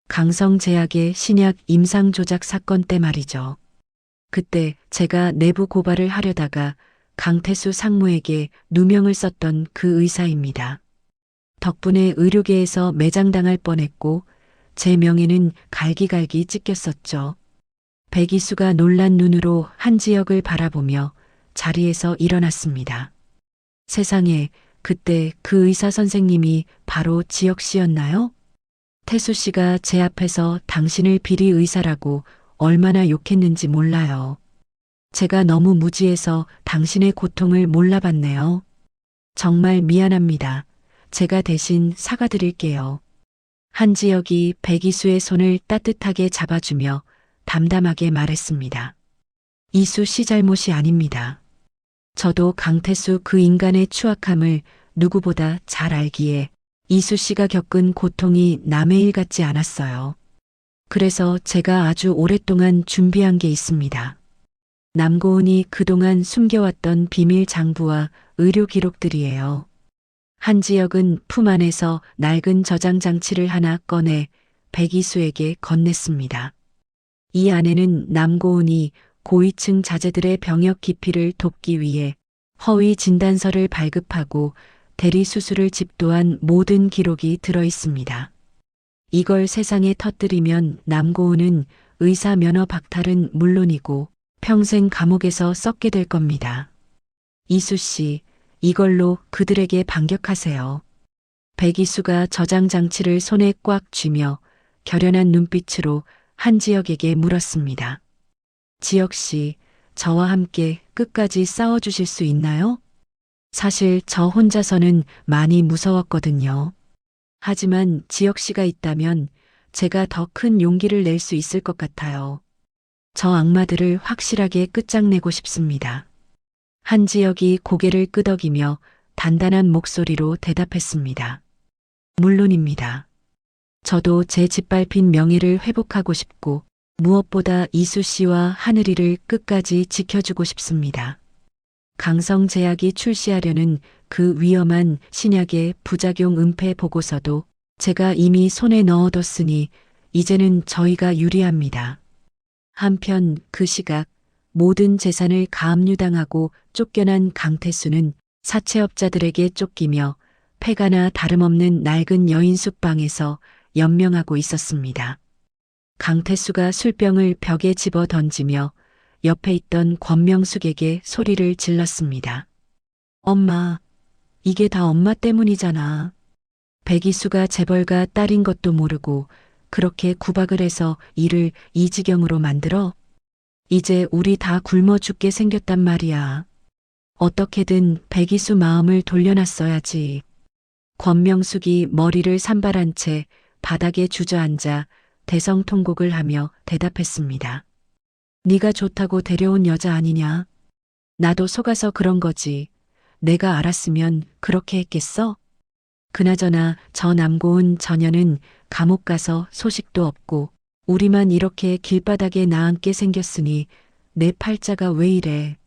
강성제약의 신약 임상 조작 사건 때 말이죠. 그때 제가 내부 고발을 하려다가 강태수 상무에게 누명을 썼던 그 의사입니다. 덕분에 의료계에서 매장당할 뻔했고 제 명예는 갈기갈기 찢겼었죠. 백이수가 놀란 눈으로 한지혁을 바라보며 자리에서 일어났습니다. 세상에, 그때 그 의사 선생님이 바로 지혁 씨였나요? 태수 씨가 제 앞에서 당신을 비리 의사라고 얼마나 욕했는지 몰라요. 제가 너무 무지해서 당신의 고통을 몰라봤네요. 정말 미안합니다. 제가 대신 사과드릴게요. 한지혁이 백이수의 손을 따뜻하게 잡아주며 담담하게 말했습니다. 이수 씨 잘못이 아닙니다. 저도 강태수 그 인간의 추악함을 누구보다 잘 알기에 이수 씨가 겪은 고통이 남의 일 같지 않았어요. 그래서 제가 아주 오랫동안 준비한 게 있습니다. 남고은이 그동안 숨겨왔던 비밀 장부와 의료 기록들이에요. 한지혁은 품 안에서 낡은 저장 장치를 하나 꺼내 백이수에게 건넸습니다. 이 안에는 남고은이 고위층 자제들의 병역 기피를 돕기 위해 허위 진단서를 발급하고 대리 수술을 집도한 모든 기록이 들어 있습니다. 이걸 세상에 터뜨리면 남고은은 의사 면허 박탈은 물론이고 평생 감옥에서 썩게 될 겁니다. 이수 씨, 이걸로 그들에게 반격하세요. 백이수가 저장 장치를 손에 꽉 쥐며 결연한 눈빛으로 한지혁에게 물었습니다. 지혁 씨, 저와 함께 끝까지 싸워주실 수 있나요? 사실 저 혼자서는 많이 무서웠거든요. 하지만 지혁 씨가 있다면 제가 더 큰 용기를 낼 수 있을 것 같아요. 저 악마들을 확실하게 끝장내고 싶습니다. 한지혁이 고개를 끄덕이며 단단한 목소리로 대답했습니다. 물론입니다. 저도 제 짓밟힌 명예를 회복하고 싶고 무엇보다 이수 씨와 하늘이를 끝까지 지켜주고 싶습니다. 강성제약이 출시하려는 그 위험한 신약의 부작용 은폐 보고서도 제가 이미 손에 넣어뒀으니 이제는 저희가 유리합니다. 한편 그 시각 모든 재산을 가압류당하고 쫓겨난 강태수는 사채업자들에게 쫓기며 폐가나 다름없는 낡은 여인숙방에서 연명하고 있었습니다. 강태수가 술병을 벽에 집어 던지며 옆에 있던 권명숙에게 소리를 질렀습니다. 엄마, 이게 다 엄마 때문이잖아. 백이수가 재벌가 딸인 것도 모르고 그렇게 구박을 해서 일을 이 지경으로 만들어? 이제 우리 다 굶어 죽게 생겼단 말이야. 어떻게든 백이수 마음을 돌려놨어야지. 권명숙이 머리를 산발한 채 바닥에 주저앉아 대성통곡을 하며 대답했습니다. 네가 좋다고 데려온 여자 아니냐? 나도 속아서 그런 거지. 내가 알았으면 그렇게 했겠어? 그나저나 저 남고은 처녀는 감옥 가서 소식도 없고 우리만 이렇게 길바닥에 나앉게 생겼으니 내 팔자가 왜 이래?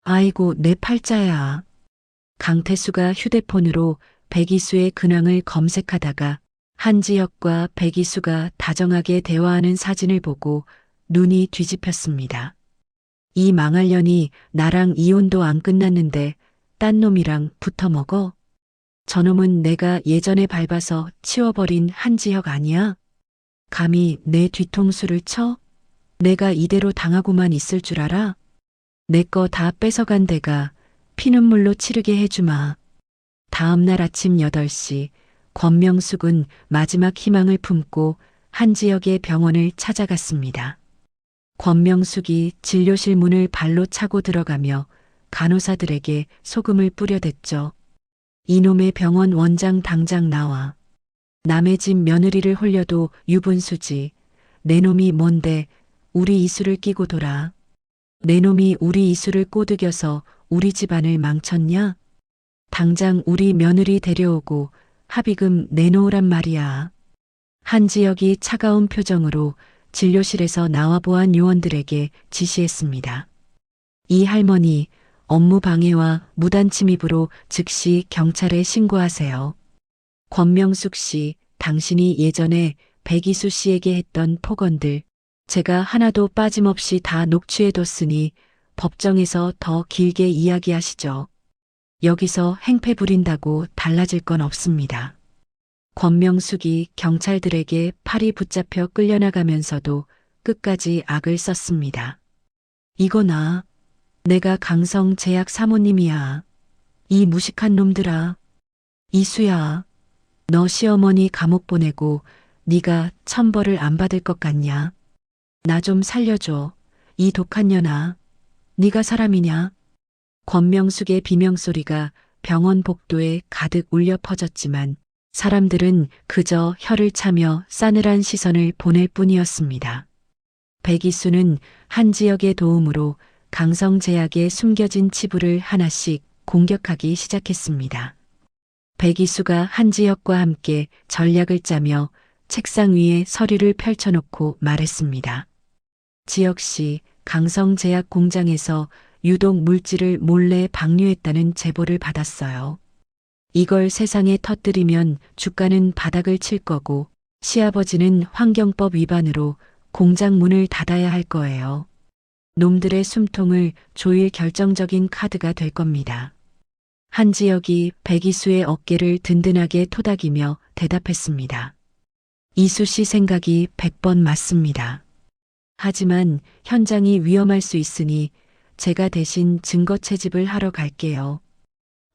아이고 내 팔자야. 강태수가 휴대폰으로 백이수의 근황을 검색하다가 한지혁과 백이수가 다정하게 대화하는 사진을 보고 눈이 뒤집혔습니다. 이 망할년이 나랑 이혼도 안 끝났는데 딴 놈이랑 붙어먹어? 저놈은 내가 예전에 밟아서 치워버린 한지혁 아니야? 감히 내 뒤통수를 쳐? 내가 이대로 당하고만 있을 줄 알아? 내 거 다 뺏어간 데가 피눈물로 치르게 해주마. 다음 날 아침 8시 권명숙은 마지막 희망을 품고 한지혁의 병원을 찾아갔습니다. 권명숙이 진료실 문을 발로 차고 들어가며 간호사들에게 소금을 뿌려댔죠. 이놈의 병원 원장 당장 나와. 남의 집 며느리를 홀려도 유분수지. 내 놈이 뭔데 우리 이수를 끼고 돌아. 내 놈이 우리 이수를 꼬드겨서 우리 집안을 망쳤냐? 당장 우리 며느리 데려오고 합의금 내놓으란 말이야. 한지혁이 차가운 표정으로 진료실에서 나와보안 요원들에게 지시했습니다. 이 할머니 업무 방해와 무단 침입으로 즉시 경찰에 신고하세요. 권명숙 씨, 당신이 예전에 백이수 씨에게 했던 폭언들 제가 하나도 빠짐없이 다 녹취해뒀으니 법정에서 더 길게 이야기하시죠. 여기서 행패 부린다고 달라질 건 없습니다. 권명숙이 경찰들에게 팔이 붙잡혀 끌려나가면서도 끝까지 악을 썼습니다. 이거나 내가 강성제약 사모님이야. 이 무식한 놈들아. 이수야, 너 시어머니 감옥 보내고 네가 천벌을 안 받을 것 같냐? 나 좀 살려줘. 이 독한 년아. 네가 사람이냐? 권명숙의 비명소리가 병원 복도에 가득 울려 퍼졌지만 사람들은 그저 혀를 차며 싸늘한 시선을 보낼 뿐이었습니다. 백이수는 한지혁의 도움으로 강성제약에 숨겨진 치부를 하나씩 공격하기 시작했습니다. 백이수가 한지혁과 함께 전략을 짜며 책상 위에 서류를 펼쳐놓고 말했습니다. 지혁 씨, 강성제약 공장에서 유독 물질을 몰래 방류했다는 제보를 받았어요. 이걸 세상에 터뜨리면 주가는 바닥을 칠 거고 시아버지는 환경법 위반으로 공장 문을 닫아야 할 거예요. 놈들의 숨통을 조일 결정적인 카드가 될 겁니다. 한지혁이 백이수의 어깨를 든든하게 토닥이며 대답했습니다. 이수 씨 생각이 100번 맞습니다. 하지만 현장이 위험할 수 있으니 제가 대신 증거 채집을 하러 갈게요.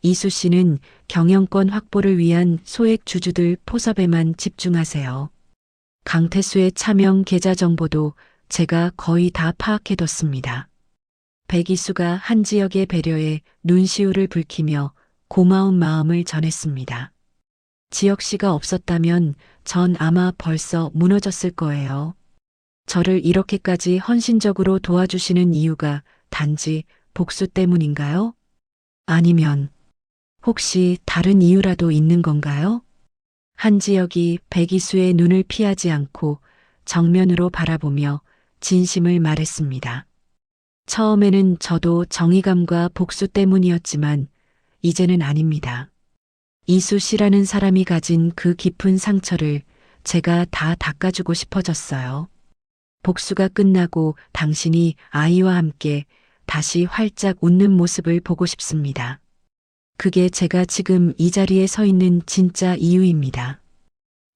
이수 씨는 경영권 확보를 위한 소액 주주들 포섭에만 집중하세요. 강태수의 차명 계좌 정보도 제가 거의 다 파악해뒀습니다. 백이수가 한지혁의 배려에 눈시울을 붉히며 고마운 마음을 전했습니다. 지혁 씨가 없었다면 전 아마 벌써 무너졌을 거예요. 저를 이렇게까지 헌신적으로 도와주시는 이유가 단지 복수 때문인가요? 아니면 혹시 다른 이유라도 있는 건가요? 한지혁이 백이수의 눈을 피하지 않고 정면으로 바라보며 진심을 말했습니다. 처음에는 저도 정의감과 복수 때문이었지만 이제는 아닙니다. 이수 씨라는 사람이 가진 그 깊은 상처를 제가 다 닦아주고 싶어졌어요. 복수가 끝나고 당신이 아이와 함께 다시 활짝 웃는 모습을 보고 싶습니다. 그게 제가 지금 이 자리에 서 있는 진짜 이유입니다.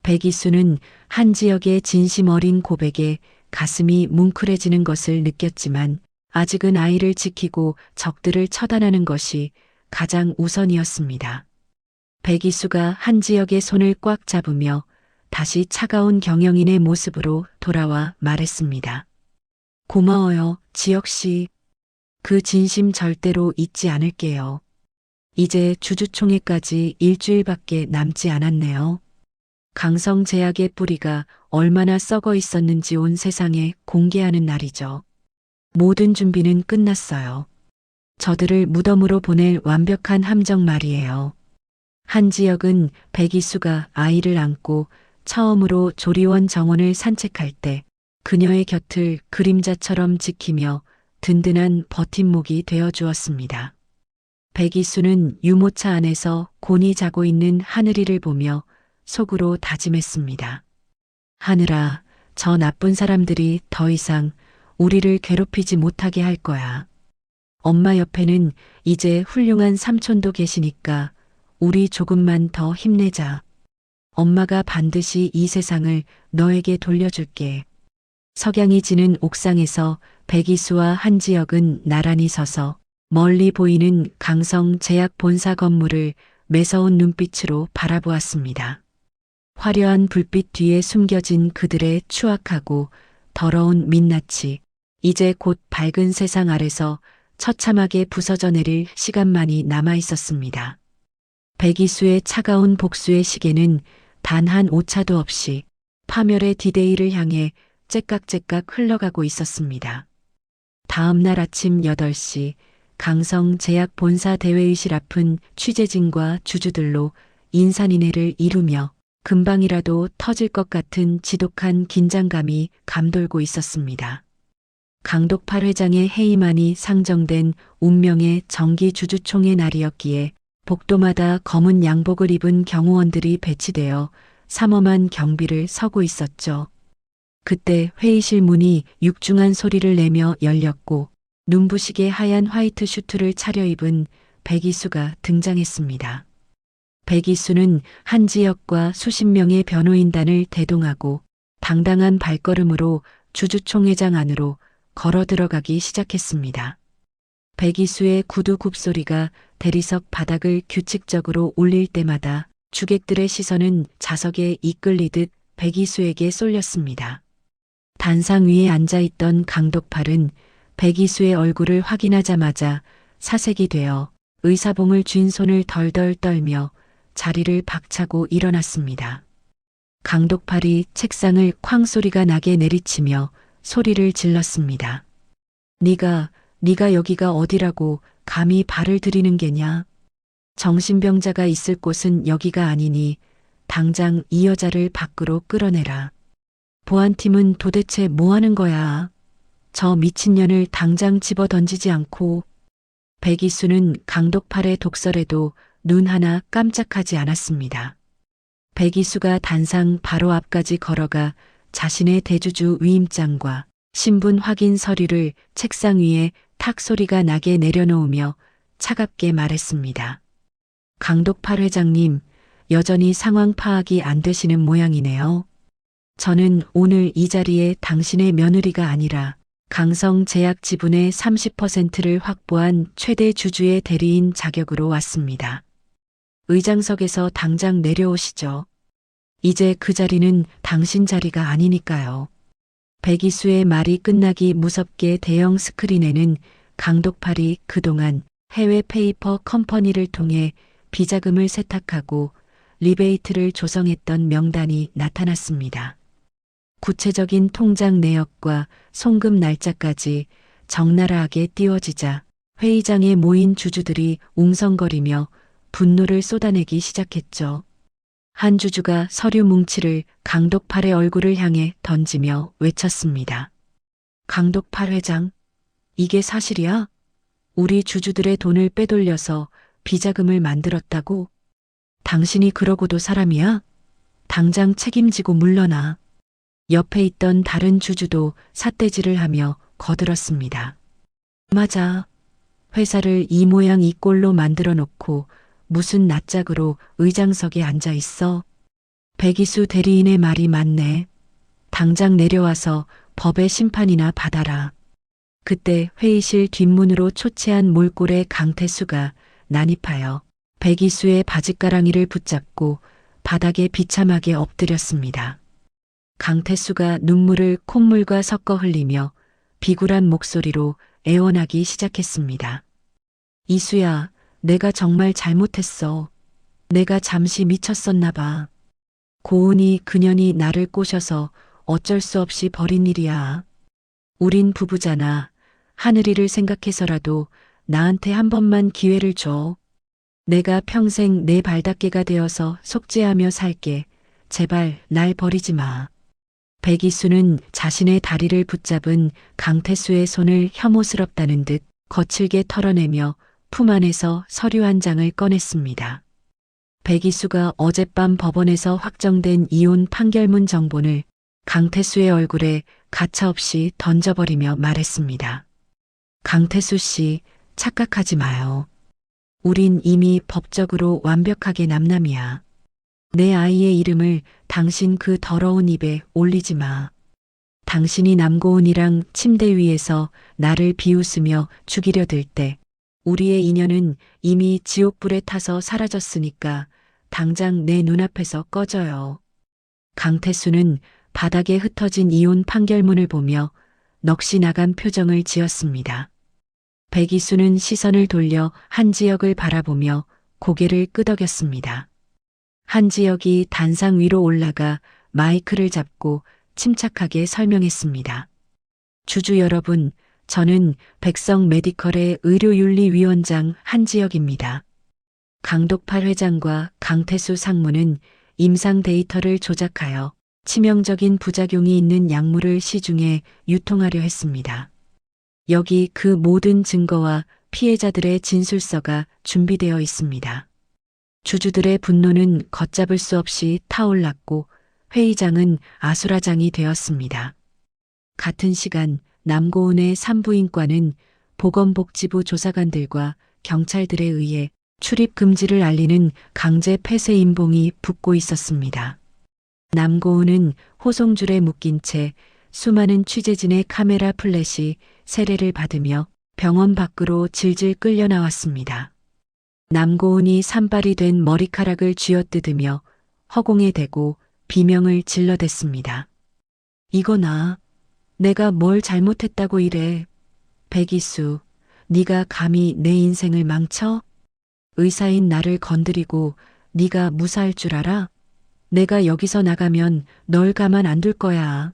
백이수는 한지혁의 진심 어린 고백에 가슴이 뭉클해지는 것을 느꼈지만 아직은 아이를 지키고 적들을 처단하는 것이 가장 우선이었습니다. 백이수가 한지혁의 손을 꽉 잡으며 다시 차가운 경영인의 모습으로 돌아와 말했습니다. 고마워요, 지혁 씨. 그 진심 절대로 잊지 않을게요. 이제 주주총회까지 일주일밖에 남지 않았네요. 강성제약의 뿌리가 얼마나 썩어 있었는지 온 세상에 공개하는 날이죠. 모든 준비는 끝났어요. 저들을 무덤으로 보낼 완벽한 함정 말이에요. 한지혁은 백이수가 아이를 안고 처음으로 조리원 정원을 산책할 때 그녀의 곁을 그림자처럼 지키며 든든한 버팀목이 되어 주었습니다. 백이수는 유모차 안에서 곤히 자고 있는 하늘이를 보며 속으로 다짐했습니다. 하늘아, 저 나쁜 사람들이 더 이상 우리를 괴롭히지 못하게 할 거야. 엄마 옆에는 이제 훌륭한 삼촌도 계시니까 우리 조금만 더 힘내자. 엄마가 반드시 이 세상을 너에게 돌려줄게. 석양이 지는 옥상에서 백이수와 한지혁은 나란히 서서 멀리 보이는 강성제약 본사 건물을 매서운 눈빛으로 바라보았습니다. 화려한 불빛 뒤에 숨겨진 그들의 추악하고 더러운 민낯이 이제 곧 밝은 세상 아래서 처참하게 부서져 내릴 시간만이 남아 있었습니다. 백이수의 차가운 복수의 시계는 단 한 오차도 없이 파멸의 디데이를 향해 째깍째깍 흘러가고 있었습니다. 다음 날 아침 8시 강성제약 본사 대회의실 앞은 취재진과 주주들로 인산인해를 이루며 금방이라도 터질 것 같은 지독한 긴장감이 감돌고 있었습니다. 강독팔 회장의 해임안이 상정된 운명의 정기 주주총회 날이었기에 복도마다 검은 양복을 입은 경호원들이 배치되어 삼엄한 경비를 서고 있었죠. 그때 회의실 문이 육중한 소리를 내며 열렸고 눈부시게 하얀 화이트 슈트를 차려입은 백이수가 등장했습니다. 백이수는 한지혁과 수십 명의 변호인단을 대동하고 당당한 발걸음으로 주주총회장 안으로 걸어 들어가기 시작했습니다. 백이수의 구두 굽소리가 대리석 바닥을 규칙적으로 울릴 때마다 주객들의 시선은 자석에 이끌리듯 백이수에게 쏠렸습니다. 단상 위에 앉아있던 강독팔은 백이수의 얼굴을 확인하자마자 사색이 되어 의사봉을 쥔 손을 덜덜 떨며 자리를 박차고 일어났습니다. 강독팔이 책상을 쾅 소리가 나게 내리치며 소리를 질렀습니다. 네가 여기가 어디라고 감히 발을 들이는 게냐? 정신병자가 있을 곳은 여기가 아니니 당장 이 여자를 밖으로 끌어내라. 보안팀은 도대체 뭐 하는 거야? 저 미친년을 당장 집어 던지지 않고. 백이수는 강독팔의 독설에도 눈 하나 깜짝하지 않았습니다. 백이수가 단상 바로 앞까지 걸어가 자신의 대주주 위임장과 신분 확인 서류를 책상 위에 탁 소리가 나게 내려놓으며 차갑게 말했습니다. 강독팔 회장님, 여전히 상황 파악이 안 되시는 모양이네요. 저는 오늘 이 자리에 당신의 며느리가 아니라 강성제약 지분의 30%를 확보한 최대 주주의 대리인 자격으로 왔습니다. 의장석에서 당장 내려오시죠. 이제 그 자리는 당신 자리가 아니니까요. 백이수의 말이 끝나기 무섭게 대형 스크린에는 강독팔이 그동안 해외 페이퍼 컴퍼니를 통해 비자금을 세탁하고 리베이트를 조성했던 명단이 나타났습니다. 구체적인 통장 내역과 송금 날짜까지 적나라하게 띄워지자 회의장에 모인 주주들이 웅성거리며 분노를 쏟아내기 시작했죠. 한 주주가 서류 뭉치를 강독팔의 얼굴을 향해 던지며 외쳤습니다. 강독팔 회장, 이게 사실이야? 우리 주주들의 돈을 빼돌려서 비자금을 만들었다고? 당신이 그러고도 사람이야? 당장 책임지고 물러나. 옆에 있던 다른 주주도 삿대질을 하며 거들었습니다. 맞아. 회사를 이 모양 이 꼴로 만들어 놓고 무슨 낯짝으로 의장석에 앉아 있어? 백이수 대리인의 말이 맞네. 당장 내려와서 법의 심판이나 받아라. 그때 회의실 뒷문으로 초췌한 몰골의 강태수가 난입하여 백이수의 바짓가랑이를 붙잡고 바닥에 비참하게 엎드렸습니다. 강태수가 눈물을 콧물과 섞어 흘리며 비굴한 목소리로 애원하기 시작했습니다. 이수야, 내가 정말 잘못했어. 내가 잠시 미쳤었나 봐. 고은이 그년이 나를 꼬셔서 어쩔 수 없이 벌인 일이야. 우린 부부잖아. 하늘이를 생각해서라도 나한테 한 번만 기회를 줘. 내가 평생 내 발닦개가 되어서 속죄하며 살게. 제발 날 버리지 마. 백이수는 자신의 다리를 붙잡은 강태수의 손을 혐오스럽다는 듯 거칠게 털어내며 품 안에서 서류 한 장을 꺼냈습니다. 백이수가 어젯밤 법원에서 확정된 이혼 판결문 정본을 강태수의 얼굴에 가차없이 던져버리며 말했습니다. 강태수 씨, 착각하지 마요. 우린 이미 법적으로 완벽하게 남남이야. 내 아이의 이름을 당신 그 더러운 입에 올리지 마. 당신이 남고은이랑 침대 위에서 나를 비웃으며 죽이려 들 때 우리의 인연은 이미 지옥불에 타서 사라졌으니까 당장 내 눈앞에서 꺼져요. 강태수는 바닥에 흩어진 이혼 판결문을 보며 넋이 나간 표정을 지었습니다. 백이수는 시선을 돌려 한지혁을 바라보며 고개를 끄덕였습니다. 한지혁이 단상 위로 올라가 마이크를 잡고 침착하게 설명했습니다. 주주 여러분, 저는 백성 메디컬의 의료윤리위원장 한지혁입니다. 강독팔 회장과 강태수 상무는 임상 데이터를 조작하여 치명적인 부작용이 있는 약물을 시중에 유통하려 했습니다. 여기 그 모든 증거와 피해자들의 진술서가 준비되어 있습니다. 주주들의 분노는 걷잡을 수 없이 타올랐고 회의장은 아수라장이 되었습니다. 같은 시간 남고은의 산부인과는 보건복지부 조사관들과 경찰들에 의해 출입 금지를 알리는 강제 폐쇄 임봉이 붙고 있었습니다. 남고은은 호송줄에 묶인 채 수많은 취재진의 카메라 플래시 세례를 받으며 병원 밖으로 질질 끌려 나왔습니다. 남고은이 산발이 된 머리카락을 쥐어뜯으며 허공에 대고 비명을 질러댔습니다. 이거나 내가 뭘 잘못했다고 이래. 백이수, 네가 감히 내 인생을 망쳐? 의사인 나를 건드리고 네가 무사할 줄 알아? 내가 여기서 나가면 널 가만 안 둘 거야.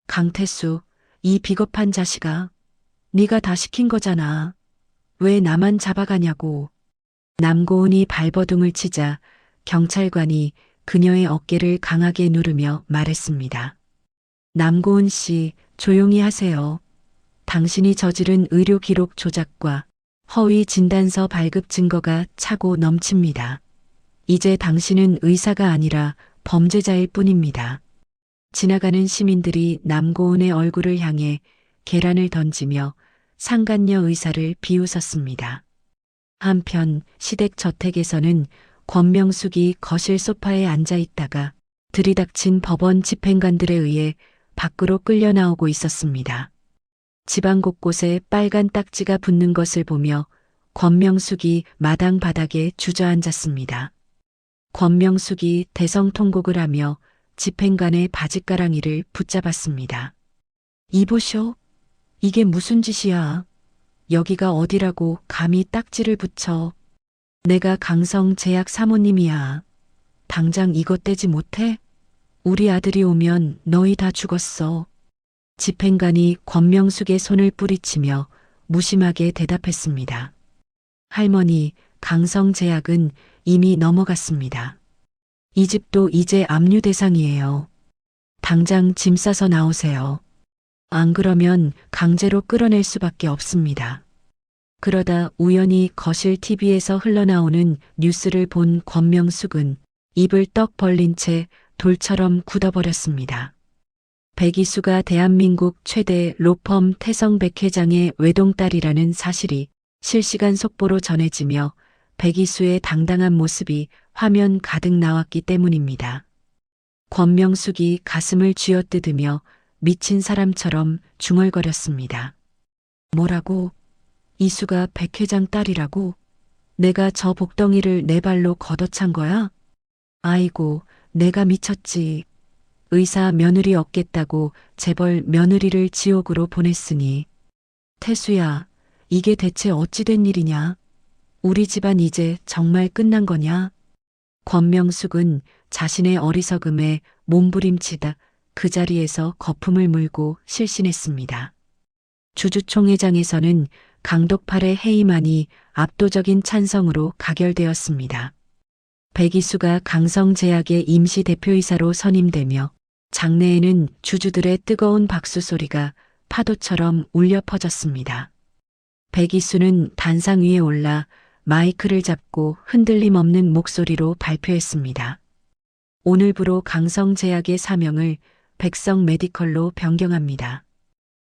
강태수, 이 비겁한 자식아. 네가 다 시킨 거잖아. 왜 나만 잡아가냐고. 남고은이 발버둥을 치자 경찰관이 그녀의 어깨를 강하게 누르며 말했습니다. 남고은 씨, 조용히 하세요. 당신이 저지른 의료 기록 조작과 허위 진단서 발급 증거가 차고 넘칩니다. 이제 당신은 의사가 아니라 범죄자일 뿐입니다. 지나가는 시민들이 남고은의 얼굴을 향해 계란을 던지며 상간녀 의사를 비웃었습니다. 한편 시댁 저택에서는 권명숙이 거실 소파에 앉아 있다가 들이닥친 법원 집행관들에 의해 밖으로 끌려 나오고 있었습니다. 집안 곳곳에 빨간 딱지가 붙는 것을 보며 권명숙이 마당 바닥에 주저앉았습니다. 권명숙이 대성통곡을 하며 집행관의 바짓가랑이를 붙잡았습니다. 이보쇼? 이게 무슨 짓이야? 여기가 어디라고 감히 딱지를 붙여. 내가 강성제약 사모님이야. 당장 이것 떼지 못해? 우리 아들이 오면 너희 다 죽었어. 집행관이 권명숙의 손을 뿌리치며 무심하게 대답했습니다. 할머니, 강성제약은 이미 넘어갔습니다. 이 집도 이제 압류 대상이에요. 당장 짐 싸서 나오세요. 안 그러면 강제로 끌어낼 수밖에 없습니다. 그러다 우연히 거실 TV에서 흘러나오는 뉴스를 본 권명숙은 입을 떡 벌린 채 돌처럼 굳어버렸습니다. 백이수가 대한민국 최대 로펌 태성백 회장의 외동딸이라는 사실이 실시간 속보로 전해지며 백이수의 당당한 모습이 화면 가득 나왔기 때문입니다. 권명숙이 가슴을 쥐어뜯으며 미친 사람처럼 중얼거렸습니다. 뭐라고? 이수가 백 회장 딸이라고? 내가 저 복덩이를 내 발로 걷어찬 거야? 아이고, 내가 미쳤지. 의사 며느리 얻겠다고 재벌 며느리를 지옥으로 보냈으니. 태수야, 이게 대체 어찌 된 일이냐? 우리 집안 이제 정말 끝난 거냐? 권명숙은 자신의 어리석음에 몸부림치다 그 자리에서 거품을 물고 실신했습니다. 주주총회장에서는 강독팔의 해임안이 압도적인 찬성으로 가결되었습니다. 백이수가 강성제약의 임시 대표이사로 선임되며 장내에는 주주들의 뜨거운 박수 소리가 파도처럼 울려 퍼졌습니다. 백이수는 단상 위에 올라 마이크를 잡고 흔들림 없는 목소리로 발표했습니다. 오늘부로 강성제약의 사명을 백성 메디컬로 변경합니다.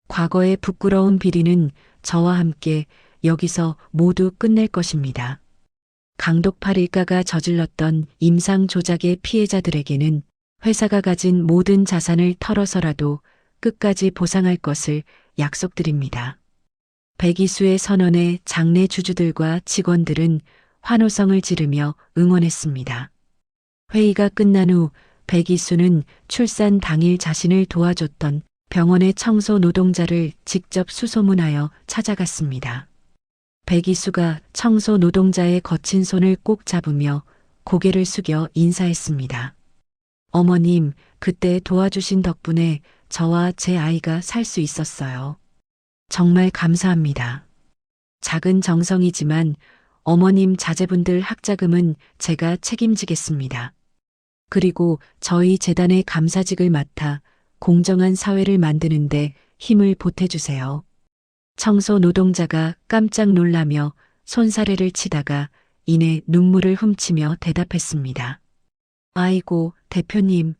과거의 부끄러운 비리는 저와 함께 여기서 모두 끝낼 것입니다. 강독팔 일가가 저질렀던 임상 조작의 피해자들에게는 회사가 가진 모든 자산을 털어서라도 끝까지 보상할 것을 약속드립니다. 백이수의 선언에 장내 주주들과 직원들은 환호성을 지르며 응원했습니다. 회의가 끝난 후 백이수는 출산 당일 자신을 도와줬던 병원의 청소 노동자를 직접 수소문하여 찾아갔습니다. 백이수가 청소 노동자의 거친 손을 꼭 잡으며 고개를 숙여 인사했습니다. 어머님, 그때 도와주신 덕분에 저와 제 아이가 살 수 있었어요. 정말 감사합니다. 작은 정성이지만 어머님 자제분들 학자금은 제가 책임지겠습니다. 그리고 저희 재단의 감사직을 맡아 공정한 사회를 만드는데 힘을 보태주세요. 청소 노동자가 깜짝 놀라며 손사래를 치다가 이내 눈물을 훔치며 대답했습니다. 아이고, 대표님.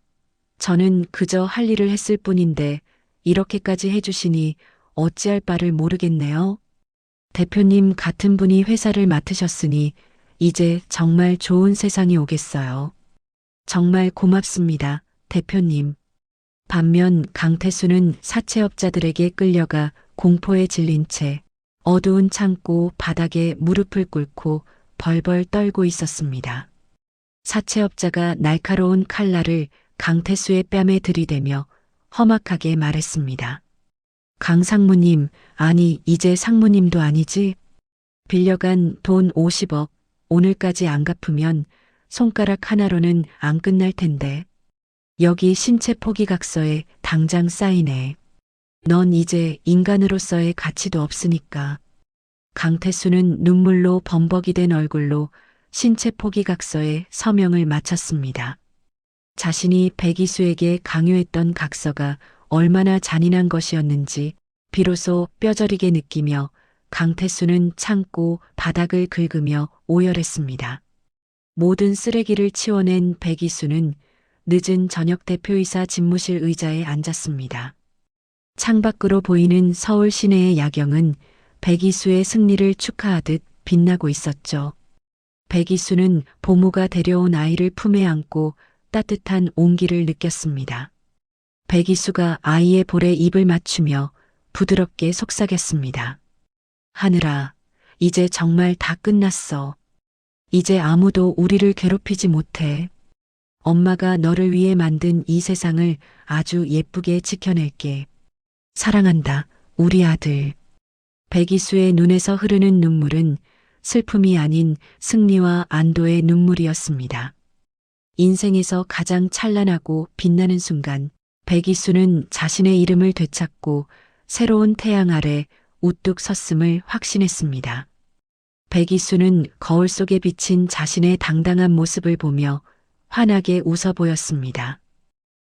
저는 그저 할 일을 했을 뿐인데 이렇게까지 해주시니 어찌할 바를 모르겠네요. 대표님 같은 분이 회사를 맡으셨으니 이제 정말 좋은 세상이 오겠어요. 정말 고맙습니다, 대표님. 반면 강태수는 사채업자들에게 끌려가 공포에 질린 채 어두운 창고 바닥에 무릎을 꿇고 벌벌 떨고 있었습니다. 사채업자가 날카로운 칼날을 강태수의 뺨에 들이대며 험악하게 말했습니다. 강 상무님, 아니, 이제 상무님도 아니지? 빌려간 돈 50억, 오늘까지 안 갚으면 손가락 하나로는 안 끝날 텐데. 여기 신체 포기각서에 당장 사인해. 넌 이제 인간으로서의 가치도 없으니까. 강태수는 눈물로 범벅이 된 얼굴로 신체 포기각서에 서명을 마쳤습니다. 자신이 백이수에게 강요했던 각서가 얼마나 잔인한 것이었는지 비로소 뼈저리게 느끼며 강태수는 참고 바닥을 긁으며 오열했습니다. 모든 쓰레기를 치워낸 백이수는 늦은 저녁 대표이사 집무실 의자에 앉았습니다. 창밖으로 보이는 서울 시내의 야경은 백이수의 승리를 축하하듯 빛나고 있었죠. 백이수는 보모가 데려온 아이를 품에 안고 따뜻한 온기를 느꼈습니다. 백이수가 아이의 볼에 입을 맞추며 부드럽게 속삭였습니다. 하늘아, 이제 정말 다 끝났어. 이제 아무도 우리를 괴롭히지 못해. 엄마가 너를 위해 만든 이 세상을 아주 예쁘게 지켜낼게. 사랑한다, 우리 아들. 백이수의 눈에서 흐르는 눈물은 슬픔이 아닌 승리와 안도의 눈물이었습니다. 인생에서 가장 찬란하고 빛나는 순간, 백이수는 자신의 이름을 되찾고 새로운 태양 아래 우뚝 섰음을 확신했습니다. 백이수는 거울 속에 비친 자신의 당당한 모습을 보며 환하게 웃어 보였습니다.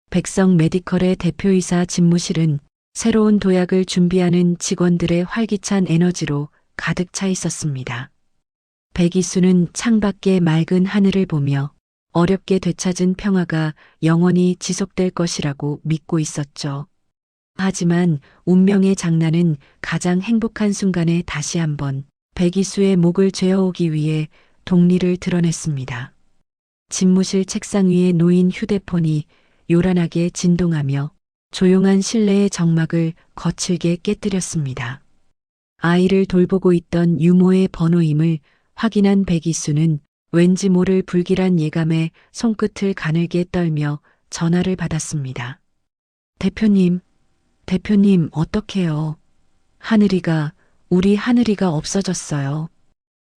백성 메디컬의 대표이사 집무실은 새로운 도약을 준비하는 직원들의 활기찬 에너지로 가득 차 있었습니다. 백이수는 창밖의 맑은 하늘을 보며 어렵게 되찾은 평화가 영원히 지속될 것이라고 믿고 있었죠. 하지만 운명의 장난은 가장 행복한 순간에 다시 한번 백이수의 목을 죄어오기 위해 동리를 드러냈습니다. 집무실 책상 위에 놓인 휴대폰이 요란하게 진동하며 조용한 실내의 정막을 거칠게 깨뜨렸습니다. 아이를 돌보고 있던 유모의 번호임을 확인한 백이수는 왠지 모를 불길한 예감에 손끝을 가늘게 떨며 전화를 받았습니다. 대표님 어떡해요? 우리 하늘이가 없어졌어요.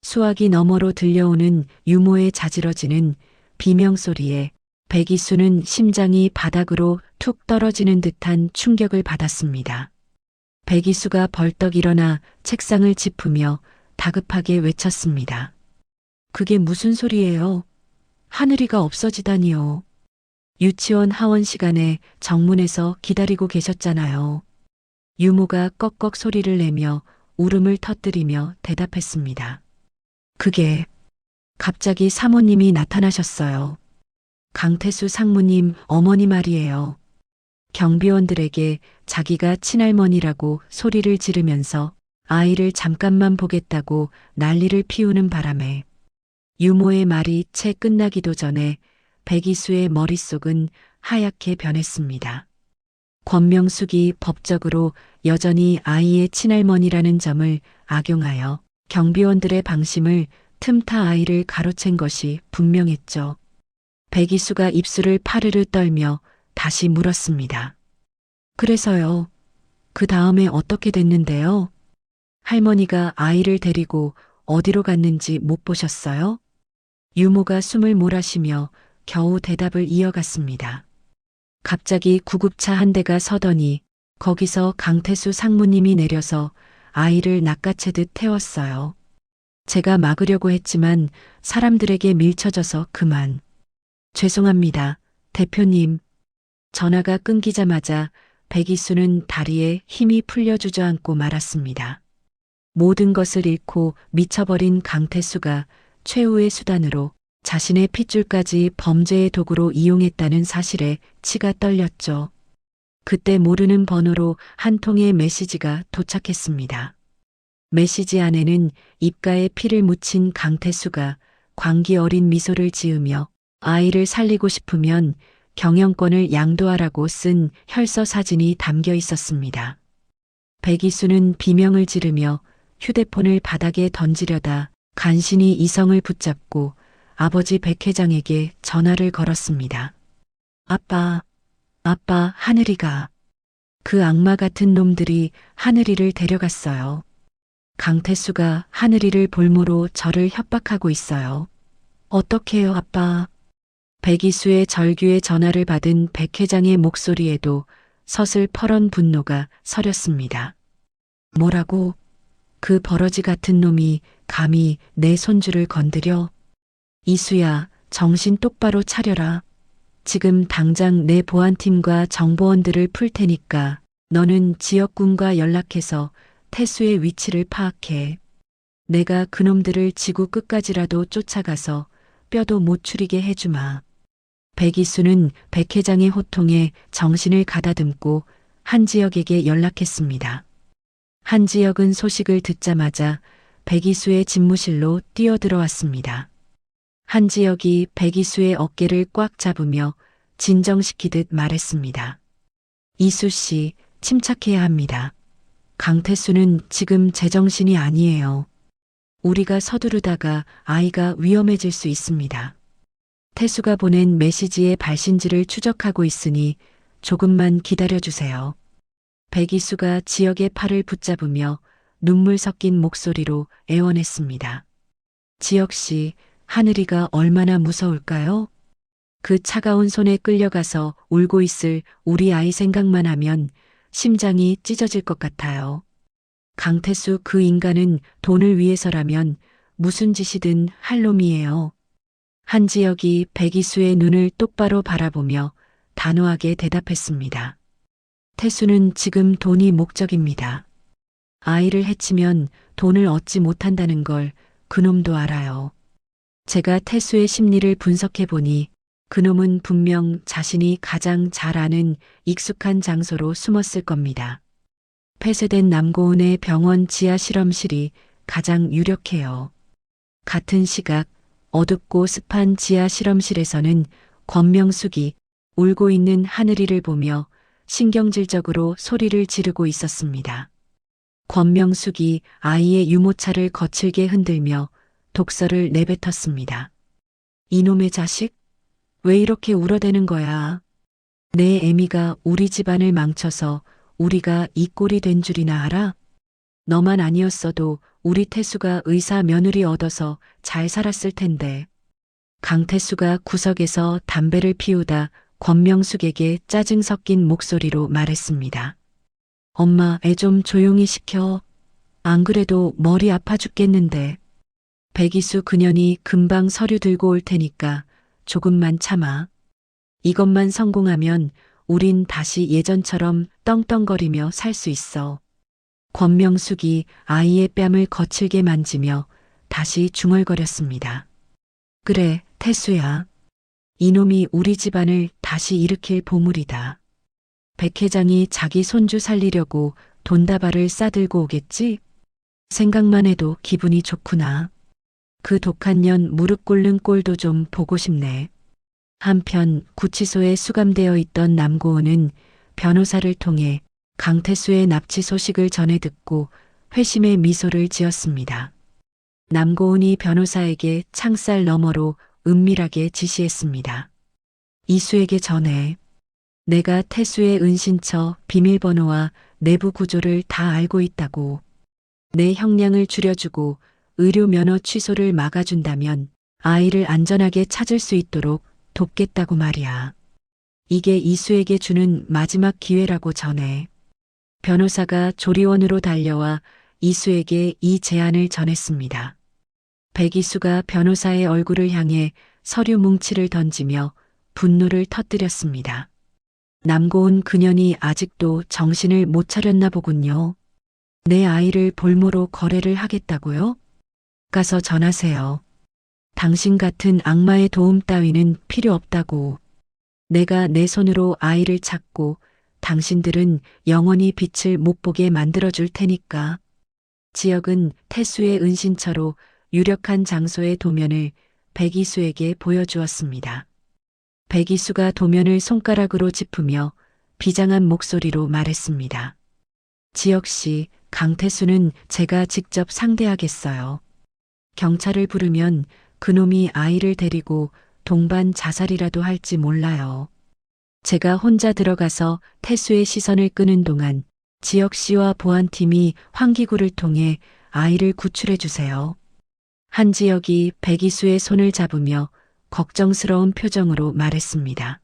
수화기 너머로 들려오는 유모의 자지러지는 비명소리에 백이수는 심장이 바닥으로 툭 떨어지는 듯한 충격을 받았습니다. 백이수가 벌떡 일어나 책상을 짚으며 다급하게 외쳤습니다. 그게 무슨 소리예요? 하늘이가 없어지다니요. 유치원 하원 시간에 정문에서 기다리고 계셨잖아요. 유모가 꺽꺽 소리를 내며 울음을 터뜨리며 대답했습니다. 그게 갑자기 사모님이 나타나셨어요. 강태수 상무님 어머니 말이에요. 경비원들에게 자기가 친할머니라고 소리를 지르면서 아이를 잠깐만 보겠다고 난리를 피우는 바람에 유모의 말이 채 끝나기도 전에 백이수의 머릿속은 하얗게 변했습니다. 권명숙이 법적으로 여전히 아이의 친할머니라는 점을 악용하여 경비원들의 방심을 틈타 아이를 가로챈 것이 분명했죠. 백이수가 입술을 파르르 떨며 다시 물었습니다. 그래서요. 그 다음에 어떻게 됐는데요? 할머니가 아이를 데리고 어디로 갔는지 못 보셨어요? 유모가 숨을 몰아쉬며 겨우 대답을 이어갔습니다. 갑자기 구급차 한 대가 서더니 거기서 강태수 상무님이 내려서 아이를 낚아채듯 태웠어요. 제가 막으려고 했지만 사람들에게 밀쳐져서 그만. 죄송합니다, 대표님. 전화가 끊기자마자 백이수는 다리에 힘이 풀려 주저앉고 말았습니다. 모든 것을 잃고 미쳐버린 강태수가 최후의 수단으로 자신의 핏줄까지 범죄의 도구로 이용했다는 사실에 치가 떨렸죠. 그때 모르는 번호로 한 통의 메시지가 도착했습니다. 메시지 안에는 입가에 피를 묻힌 강태수가 광기 어린 미소를 지으며 아이를 살리고 싶으면 경영권을 양도하라고 쓴 혈서 사진이 담겨 있었습니다. 백이수는 비명을 지르며 휴대폰을 바닥에 던지려다 간신히 이성을 붙잡고 아버지 백 회장에게 전화를 걸었습니다. 아빠, 하늘이가. 그 악마 같은 놈들이 하늘이를 데려갔어요. 강태수가 하늘이를 볼모로 저를 협박하고 있어요. 어떡해요, 아빠. 백이수의 절규의 전화를 받은 백 회장의 목소리에도 서슬퍼런 분노가 서렸습니다. 뭐라고? 그 버러지 같은 놈이 감히 내 손주를 건드려? 이수야, 정신 똑바로 차려라. 지금 당장 내 보안팀과 정보원들을 풀 테니까 너는 지역군과 연락해서 태수의 위치를 파악해. 내가 그놈들을 지구 끝까지라도 쫓아가서 뼈도 못 추리게 해주마. 백이수는 백 회장의 호통에 정신을 가다듬고 한지혁에게 연락했습니다. 한지혁은 소식을 듣자마자 백이수의 집무실로 뛰어들어왔습니다. 한지혁이 백이수의 어깨를 꽉 잡으며 진정시키듯 말했습니다. 이수 씨, 침착해야 합니다. 강태수는 지금 제정신이 아니에요. 우리가 서두르다가 아이가 위험해질 수 있습니다. 태수가 보낸 메시지의 발신지를 추적하고 있으니 조금만 기다려주세요. 백이수가 지역의 팔을 붙잡으며 눈물 섞인 목소리로 애원했습니다. 지역 씨, 하늘이가 얼마나 무서울까요? 그 차가운 손에 끌려가서 울고 있을 우리 아이 생각만 하면 심장이 찢어질 것 같아요. 강태수 그 인간은 돈을 위해서라면 무슨 짓이든 할 놈이에요. 한지혁이 백이수의 눈을 똑바로 바라보며 단호하게 대답했습니다. 태수는 지금 돈이 목적입니다. 아이를 해치면 돈을 얻지 못한다는 걸 그놈도 알아요. 제가 태수의 심리를 분석해 보니 그놈은 분명 자신이 가장 잘 아는 익숙한 장소로 숨었을 겁니다. 폐쇄된 남고은의 병원 지하 실험실이 가장 유력해요. 같은 시각 어둡고 습한 지하 실험실에서는 권명숙이 울고 있는 하늘이를 보며 신경질적으로 소리를 지르고 있었습니다. 권명숙이 아이의 유모차를 거칠게 흔들며 독설을 내뱉었습니다. 이놈의 자식? 왜 이렇게 울어대는 거야? 내 애미가 우리 집안을 망쳐서 우리가 이 꼴이 된 줄이나 알아? 너만 아니었어도 우리 태수가 의사 며느리 얻어서 잘 살았을 텐데. 강태수가 구석에서 담배를 피우다 권명숙에게 짜증 섞인 목소리로 말했습니다. 엄마, 애 좀 조용히 시켜. 안 그래도 머리 아파 죽겠는데. 백이수 그년이 금방 서류 들고 올 테니까 조금만 참아. 이것만 성공하면 우린 다시 예전처럼 떵떵거리며 살 수 있어. 권명숙이 아이의 뺨을 거칠게 만지며 다시 중얼거렸습니다. 그래, 태수야. 이놈이 우리 집안을 다시 일으킬 보물이다. 백 회장이 자기 손주 살리려고 돈다발을 싸들고 오겠지? 생각만 해도 기분이 좋구나. 그 독한 년 무릎 꿇는 꼴도 좀 보고 싶네. 한편 구치소에 수감되어 있던 남고은은 변호사를 통해 강태수의 납치 소식을 전해 듣고 회심의 미소를 지었습니다. 남고은이 변호사에게 창살 너머로 은밀하게 지시했습니다. 이수에게 전해. 내가 태수의 은신처 비밀번호와 내부 구조를 다 알고 있다고. 내 형량을 줄여주고 의료 면허 취소를 막아준다면 아이를 안전하게 찾을 수 있도록 돕겠다고 말이야. 이게 이수에게 주는 마지막 기회라고 전해. 변호사가 조리원으로 달려와 이수에게 이 제안을 전했습니다. 백이수가 변호사의 얼굴을 향해 서류 뭉치를 던지며 분노를 터뜨렸습니다. 남고은 그년이 아직도 정신을 못 차렸나 보군요. 내 아이를 볼모로 거래를 하겠다고요? 가서 전하세요. 당신 같은 악마의 도움 따위는 필요 없다고. 내가 내 손으로 아이를 찾고 당신들은 영원히 빛을 못 보게 만들어줄 테니까. 지역은 태수의 은신처로 유력한 장소의 도면을 백이수에게 보여주었습니다. 백이수가 도면을 손가락으로 짚으며 비장한 목소리로 말했습니다. 지역 씨, 강태수는 제가 직접 상대하겠어요. 경찰을 부르면 그놈이 아이를 데리고 동반 자살이라도 할지 몰라요. 제가 혼자 들어가서 태수의 시선을 끄는 동안 지혁 씨와 보안팀이 환기구를 통해 아이를 구출해 주세요. 한지혁이 백이수의 손을 잡으며 걱정스러운 표정으로 말했습니다.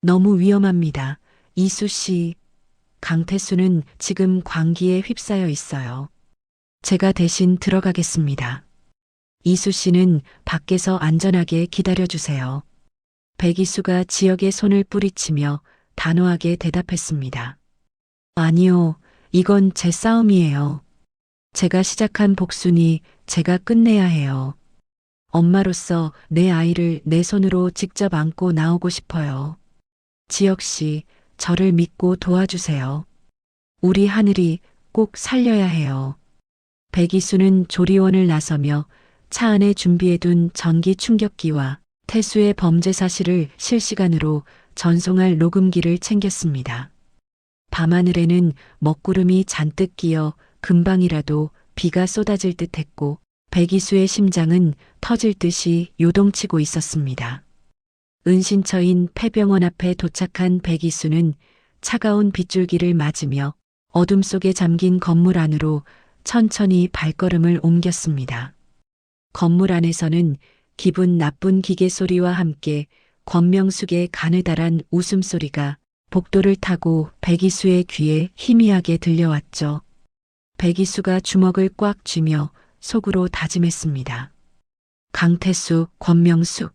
너무 위험합니다. 이수 씨. 강태수는 지금 광기에 휩싸여 있어요. 제가 대신 들어가겠습니다. 이수 씨는 밖에서 안전하게 기다려주세요. 백이수가 지혁의 손을 뿌리치며 단호하게 대답했습니다. 아니요, 이건 제 싸움이에요. 제가 시작한 복순이 제가 끝내야 해요. 엄마로서 내 아이를 내 손으로 직접 안고 나오고 싶어요. 지혁 씨, 저를 믿고 도와주세요. 우리 하늘이 꼭 살려야 해요. 백이수는 조리원을 나서며 차 안에 준비해둔 전기 충격기와 태수의 범죄 사실을 실시간으로 전송할 녹음기를 챙겼습니다. 밤하늘에는 먹구름이 잔뜩 끼어 금방이라도 비가 쏟아질 듯했고 백이수의 심장은 터질 듯이 요동치고 있었습니다. 은신처인 폐병원 앞에 도착한 백이수는 차가운 빗줄기를 맞으며 어둠 속에 잠긴 건물 안으로 천천히 발걸음을 옮겼습니다. 건물 안에서는 기분 나쁜 기계 소리와 함께 권명숙의 가느다란 웃음소리가 복도를 타고 백이수의 귀에 희미하게 들려왔죠. 백이수가 주먹을 꽉 쥐며 속으로 다짐했습니다. 강태수, 권명숙,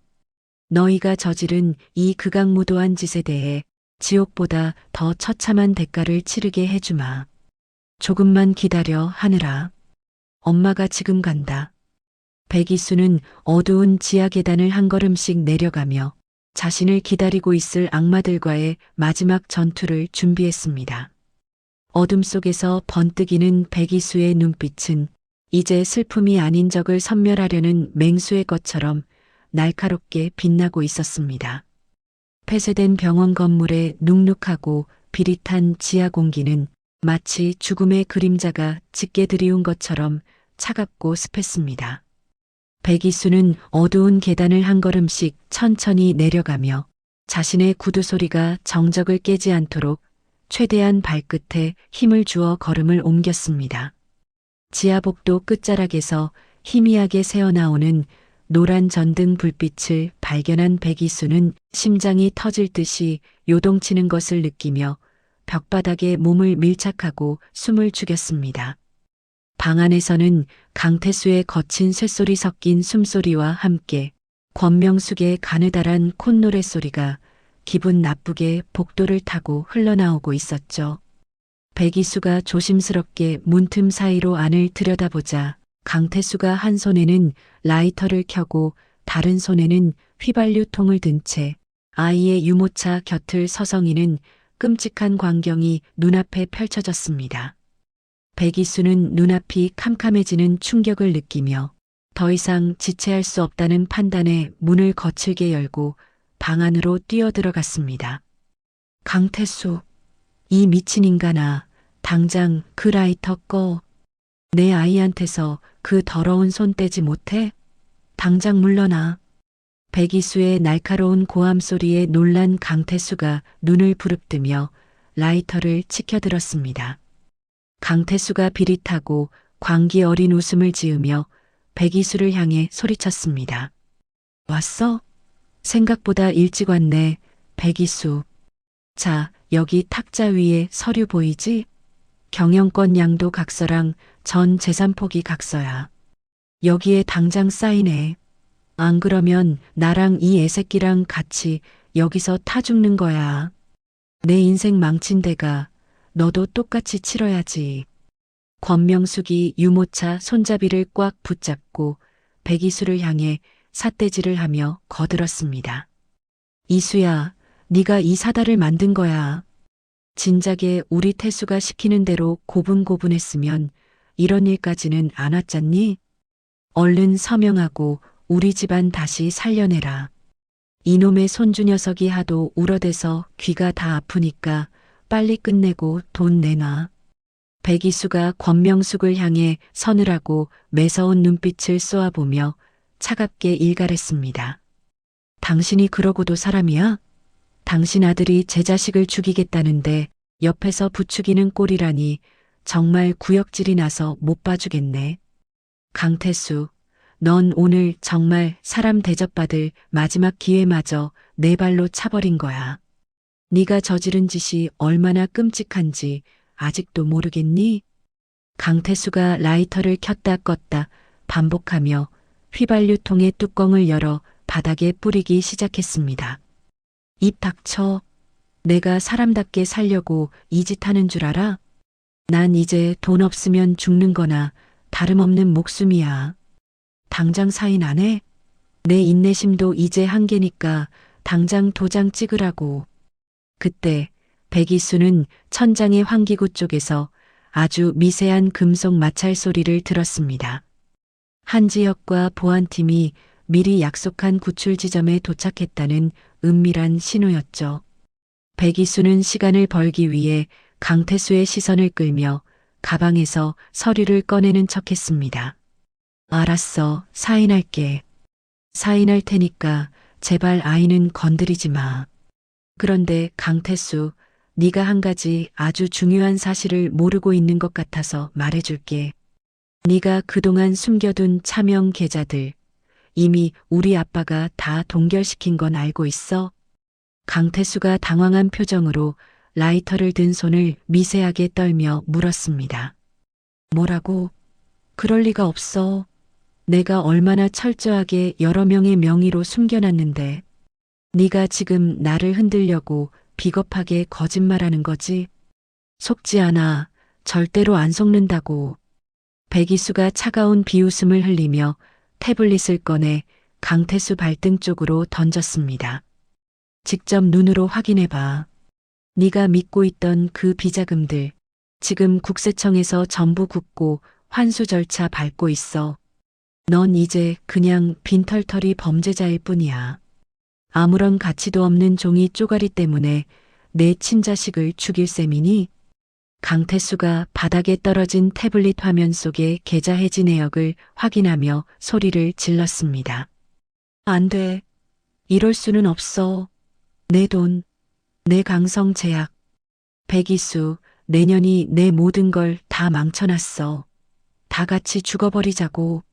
너희가 저지른 이 극악무도한 짓에 대해 지옥보다 더 처참한 대가를 치르게 해주마. 조금만 기다려 하느라. 엄마가 지금 간다. 백이수는 어두운 지하 계단을 한 걸음씩 내려가며 자신을 기다리고 있을 악마들과의 마지막 전투를 준비했습니다. 어둠 속에서 번뜩이는 백이수의 눈빛은 이제 슬픔이 아닌 적을 섬멸하려는 맹수의 것처럼 날카롭게 빛나고 있었습니다. 폐쇄된 병원 건물의 눅눅하고 비릿한 지하 공기는 마치 죽음의 그림자가 짙게 들이운 것처럼 차갑고 습했습니다. 백이수는 어두운 계단을 한 걸음씩 천천히 내려가며 자신의 구두 소리가 정적을 깨지 않도록 최대한 발끝에 힘을 주어 걸음을 옮겼습니다. 지하복도 끝자락에서 희미하게 새어나오는 노란 전등 불빛을 발견한 백이수는 심장이 터질 듯이 요동치는 것을 느끼며 벽바닥에 몸을 밀착하고 숨을 죽였습니다. 방 안에서는 강태수의 거친 쇳소리 섞인 숨소리와 함께 권명숙의 가느다란 콧노래 소리가 기분 나쁘게 복도를 타고 흘러나오고 있었죠. 백이수가 조심스럽게 문틈 사이로 안을 들여다보자 강태수가 한 손에는 라이터를 켜고 다른 손에는 휘발유통을 든 채 아이의 유모차 곁을 서성이는 끔찍한 광경이 눈앞에 펼쳐졌습니다. 백이수는 눈앞이 캄캄해지는 충격을 느끼며 더 이상 지체할 수 없다는 판단에 문을 거칠게 열고 방 안으로 뛰어들어갔습니다. 강태수, 이 미친 인간아, 당장 그 라이터 꺼. 내 아이한테서 그 더러운 손 떼지 못해? 당장 물러나. 백이수의 날카로운 고함 소리에 놀란 강태수가 눈을 부릅뜨며 라이터를 치켜들었습니다. 강태수가 비릿하고 광기 어린 웃음을 지으며 백이수를 향해 소리쳤습니다. 왔어? 생각보다 일찍 왔네, 백이수. 자, 여기 탁자 위에 서류 보이지? 경영권 양도 각서랑 전 재산 포기 각서야. 여기에 당장 사인해. 안 그러면 나랑 이 애새끼랑 같이 여기서 타 죽는 거야. 내 인생 망친 데가 너도 똑같이 치러야지. 권명숙이 유모차 손잡이를 꽉 붙잡고 백이수를 향해 삿대질을 하며 거들었습니다. 이수야, 네가 이 사달을 만든 거야. 진작에 우리 태수가 시키는 대로 고분고분했으면 이런 일까지는 안 왔잖니? 얼른 서명하고 우리 집안 다시 살려내라. 이놈의 손주 녀석이 하도 울어대서 귀가 다 아프니까 빨리 끝내고 돈 내놔. 백이수가 권명숙을 향해 서늘하고 매서운 눈빛을 쏘아보며 차갑게 일갈했습니다. 당신이 그러고도 사람이야? 당신 아들이 제 자식을 죽이겠다는데 옆에서 부추기는 꼴이라니 정말 구역질이 나서 못 봐주겠네. 강태수, 넌 오늘 정말 사람 대접받을 마지막 기회마저 내 발로 차버린 거야. 네가 저지른 짓이 얼마나 끔찍한지 아직도 모르겠니? 강태수가 라이터를 켰다 껐다 반복하며 휘발유통의 뚜껑을 열어 바닥에 뿌리기 시작했습니다. 입 닥쳐. 내가 사람답게 살려고 이 짓 하는 줄 알아? 난 이제 돈 없으면 죽는 거나 다름없는 목숨이야. 당장 사인 안 해? 내 인내심도 이제 한계니까 당장 도장 찍으라고. 그때 백이수는 천장의 환기구 쪽에서 아주 미세한 금속 마찰 소리를 들었습니다. 한지혁과 보안팀이 미리 약속한 구출 지점에 도착했다는 은밀한 신호였죠. 백이수는 시간을 벌기 위해 강태수의 시선을 끌며 가방에서 서류를 꺼내는 척했습니다. 알았어, 사인할게. 사인할 테니까 제발 아이는 건드리지 마. 그런데 강태수, 네가 한 가지 아주 중요한 사실을 모르고 있는 것 같아서 말해줄게. 네가 그동안 숨겨둔 차명 계좌들 이미 우리 아빠가 다 동결시킨 건 알고 있어? 강태수가 당황한 표정으로 라이터를 든 손을 미세하게 떨며 물었습니다. 뭐라고? 그럴 리가 없어. 내가 얼마나 철저하게 여러 명의 명의로 숨겨놨는데. 네가 지금 나를 흔들려고 비겁하게 거짓말하는 거지? 속지 않아. 절대로 안 속는다고. 백이수가 차가운 비웃음을 흘리며 태블릿을 꺼내 강태수 발등 쪽으로 던졌습니다. 직접 눈으로 확인해봐. 네가 믿고 있던 그 비자금들 지금 국세청에서 전부 굽고 환수 절차 밟고 있어. 넌 이제 그냥 빈털터리 범죄자일 뿐이야. 아무런 가치도 없는 종이 쪼가리 때문에 내 친자식을 죽일 셈이니? 강태수가 바닥에 떨어진 태블릿 화면 속의 계좌 해지 내역을 확인하며 소리를 질렀습니다. 안 돼. 이럴 수는 없어. 내 돈, 내 강성 제약. 백이수, 내년이 내 모든 걸 다 망쳐놨어. 다 같이 죽어버리자고.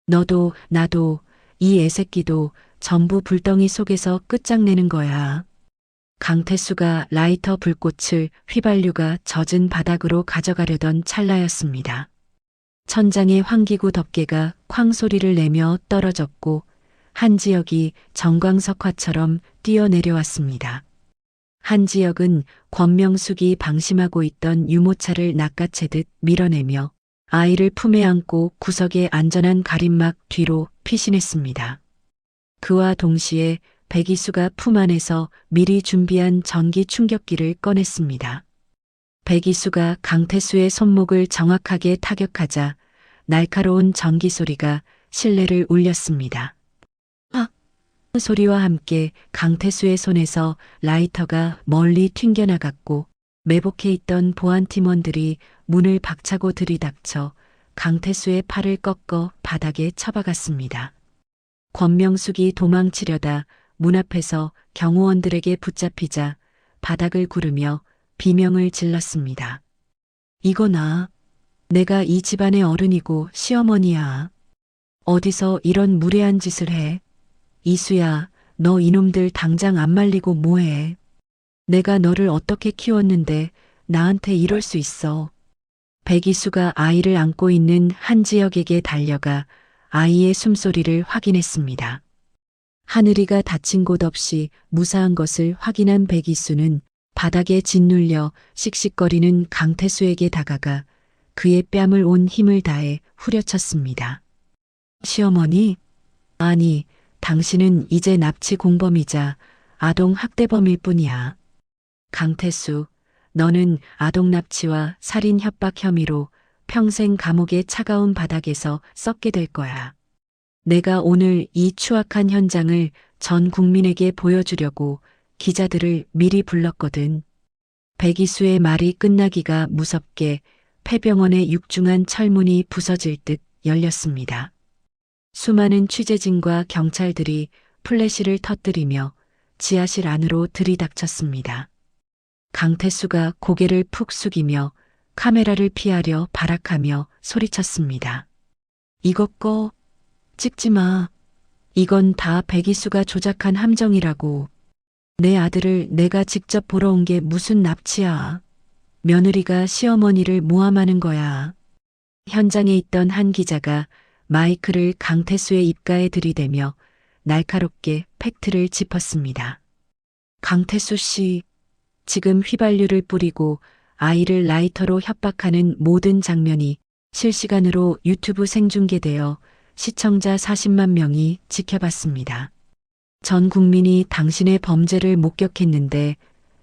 너도 나도 이 애새끼도 전부 불덩이 속에서 끝장내는 거야. 강태수가 라이터 불꽃을 휘발유가 젖은 바닥으로 가져가려던 찰나였습니다. 천장의 환기구 덮개가 쾅 소리를 내며 떨어졌고 한지혁이 정광석화처럼 뛰어내려왔습니다. 한지혁은 권명숙이 방심하고 있던 유모차를 낚아채듯 밀어내며 아이를 품에 안고 구석의 안전한 가림막 뒤로 피신했습니다. 그와 동시에 백이수가 품 안에서 미리 준비한 전기 충격기를 꺼냈습니다. 백이수가 강태수의 손목을 정확하게 타격하자 날카로운 전기 소리가 실내를 울렸습니다. 소리와 함께 강태수의 손에서 라이터가 멀리 튕겨나갔고 매복해 있던 보안팀원들이 문을 박차고 들이닥쳐 강태수의 팔을 꺾어 바닥에 처박았습니다. 권명숙이 도망치려다 문 앞에서 경호원들에게 붙잡히자 바닥을 구르며 비명을 질렀습니다. 이거나, 내가 이 집안의 어른이고 시어머니야. 어디서 이런 무례한 짓을 해? 이수야, 너 이놈들 당장 안 말리고 뭐해? 내가 너를 어떻게 키웠는데 나한테 이럴 수 있어. 백이수가 아이를 안고 있는 한지혁에게 달려가 아이의 숨소리를 확인했습니다. 하늘이가 다친 곳 없이 무사한 것을 확인한 백이수는 바닥에 짓눌려 씩씩거리는 강태수에게 다가가 그의 뺨을 온 힘을 다해 후려쳤습니다. 시어머니? 아니, 당신은 이제 납치 공범이자 아동 학대범일 뿐이야. 강태수, 너는 아동 납치와 살인 협박 혐의로 평생 감옥의 차가운 바닥에서 썩게 될 거야. 내가 오늘 이 추악한 현장을 전 국민에게 보여주려고 기자들을 미리 불렀거든. 백이수의 말이 끝나기가 무섭게 폐병원의 육중한 철문이 부서질 듯 열렸습니다. 수많은 취재진과 경찰들이 플래시를 터뜨리며 지하실 안으로 들이닥쳤습니다. 강태수가 고개를 푹 숙이며 카메라를 피하려 발악하며 소리쳤습니다. 이거 꺼. 찍지 마. 이건 다 백이수가 조작한 함정이라고. 내 아들을 내가 직접 보러 온 게 무슨 납치야. 며느리가 시어머니를 모함하는 거야. 현장에 있던 한 기자가 마이크를 강태수의 입가에 들이대며 날카롭게 팩트를 짚었습니다. 강태수 씨, 지금 휘발유를 뿌리고 아이를 라이터로 협박하는 모든 장면이 실시간으로 유튜브 생중계되어 시청자 40만 명이 지켜봤습니다. 전 국민이 당신의 범죄를 목격했는데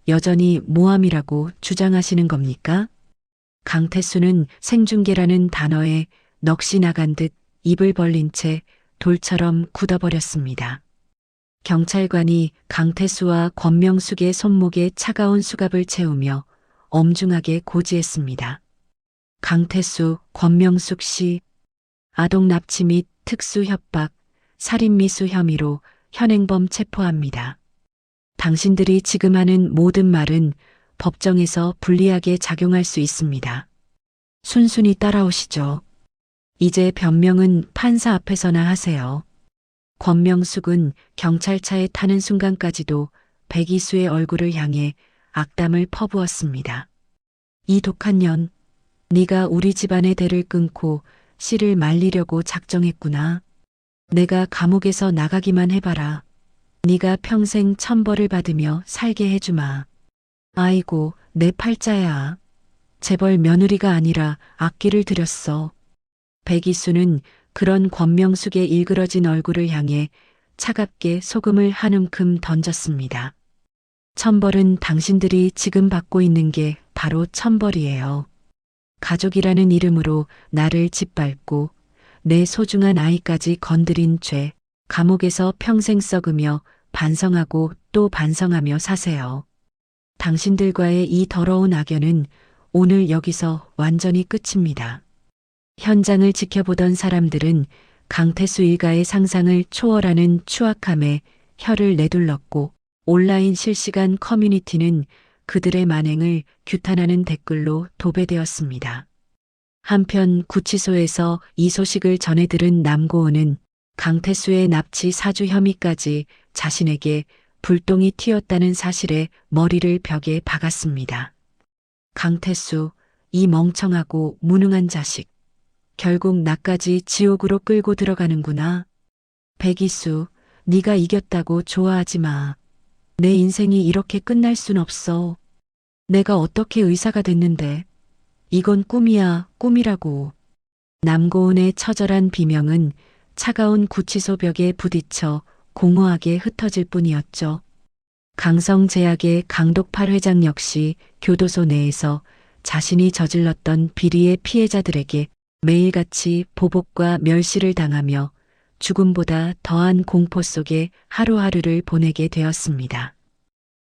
여전히 모함이라고 주장하시는 겁니까? 강태수는 생중계라는 단어에 넋이 나간 듯 입을 벌린 채 돌처럼 굳어버렸습니다. 경찰관이 강태수와 권명숙의 손목에 차가운 수갑을 채우며 엄중하게 고지했습니다. 강태수, 권명숙 씨, 아동 납치 및 특수 협박, 살인미수 혐의로 현행범 체포합니다. 당신들이 지금 하는 모든 말은 법정에서 불리하게 작용할 수 있습니다. 순순히 따라오시죠. 이제 변명은 판사 앞에서나 하세요. 권명숙은 경찰차에 타는 순간까지도 백이수의 얼굴을 향해 악담을 퍼부었습니다. 이 독한 년, 네가 우리 집안의 대를 끊고 씨를 말리려고 작정했구나. 내가 감옥에서 나가기만 해봐라. 네가 평생 천벌을 받으며 살게 해주마. 아이고, 내 팔자야. 재벌 며느리가 아니라 악기를 들였어. 백이수는 그런 권명숙의 일그러진 얼굴을 향해 차갑게 소금을 한 움큼 던졌습니다. 천벌은 당신들이 지금 받고 있는 게 바로 천벌이에요. 가족이라는 이름으로 나를 짓밟고 내 소중한 아이까지 건드린 죄, 감옥에서 평생 썩으며 반성하고 또 반성하며 사세요. 당신들과의 이 더러운 악연은 오늘 여기서 완전히 끝입니다. 현장을 지켜보던 사람들은 강태수 일가의 상상을 초월하는 추악함에 혀를 내둘렀고 온라인 실시간 커뮤니티는 그들의 만행을 규탄하는 댓글로 도배되었습니다. 한편 구치소에서 이 소식을 전해 들은 남고은은 강태수의 납치 사주 혐의까지 자신에게 불똥이 튀었다는 사실에 머리를 벽에 박았습니다. 강태수, 이 멍청하고 무능한 자식. 결국 나까지 지옥으로 끌고 들어가는구나. 백이수, 네가 이겼다고 좋아하지 마. 내 인생이 이렇게 끝날 순 없어. 내가 어떻게 의사가 됐는데. 이건 꿈이야, 꿈이라고. 남고은의 처절한 비명은 차가운 구치소 벽에 부딪혀 공허하게 흩어질 뿐이었죠. 강성제약의 강독팔 회장 역시 교도소 내에서 자신이 저질렀던 비리의 피해자들에게 매일같이 보복과 멸시를 당하며 죽음보다 더한 공포 속에 하루하루를 보내게 되었습니다.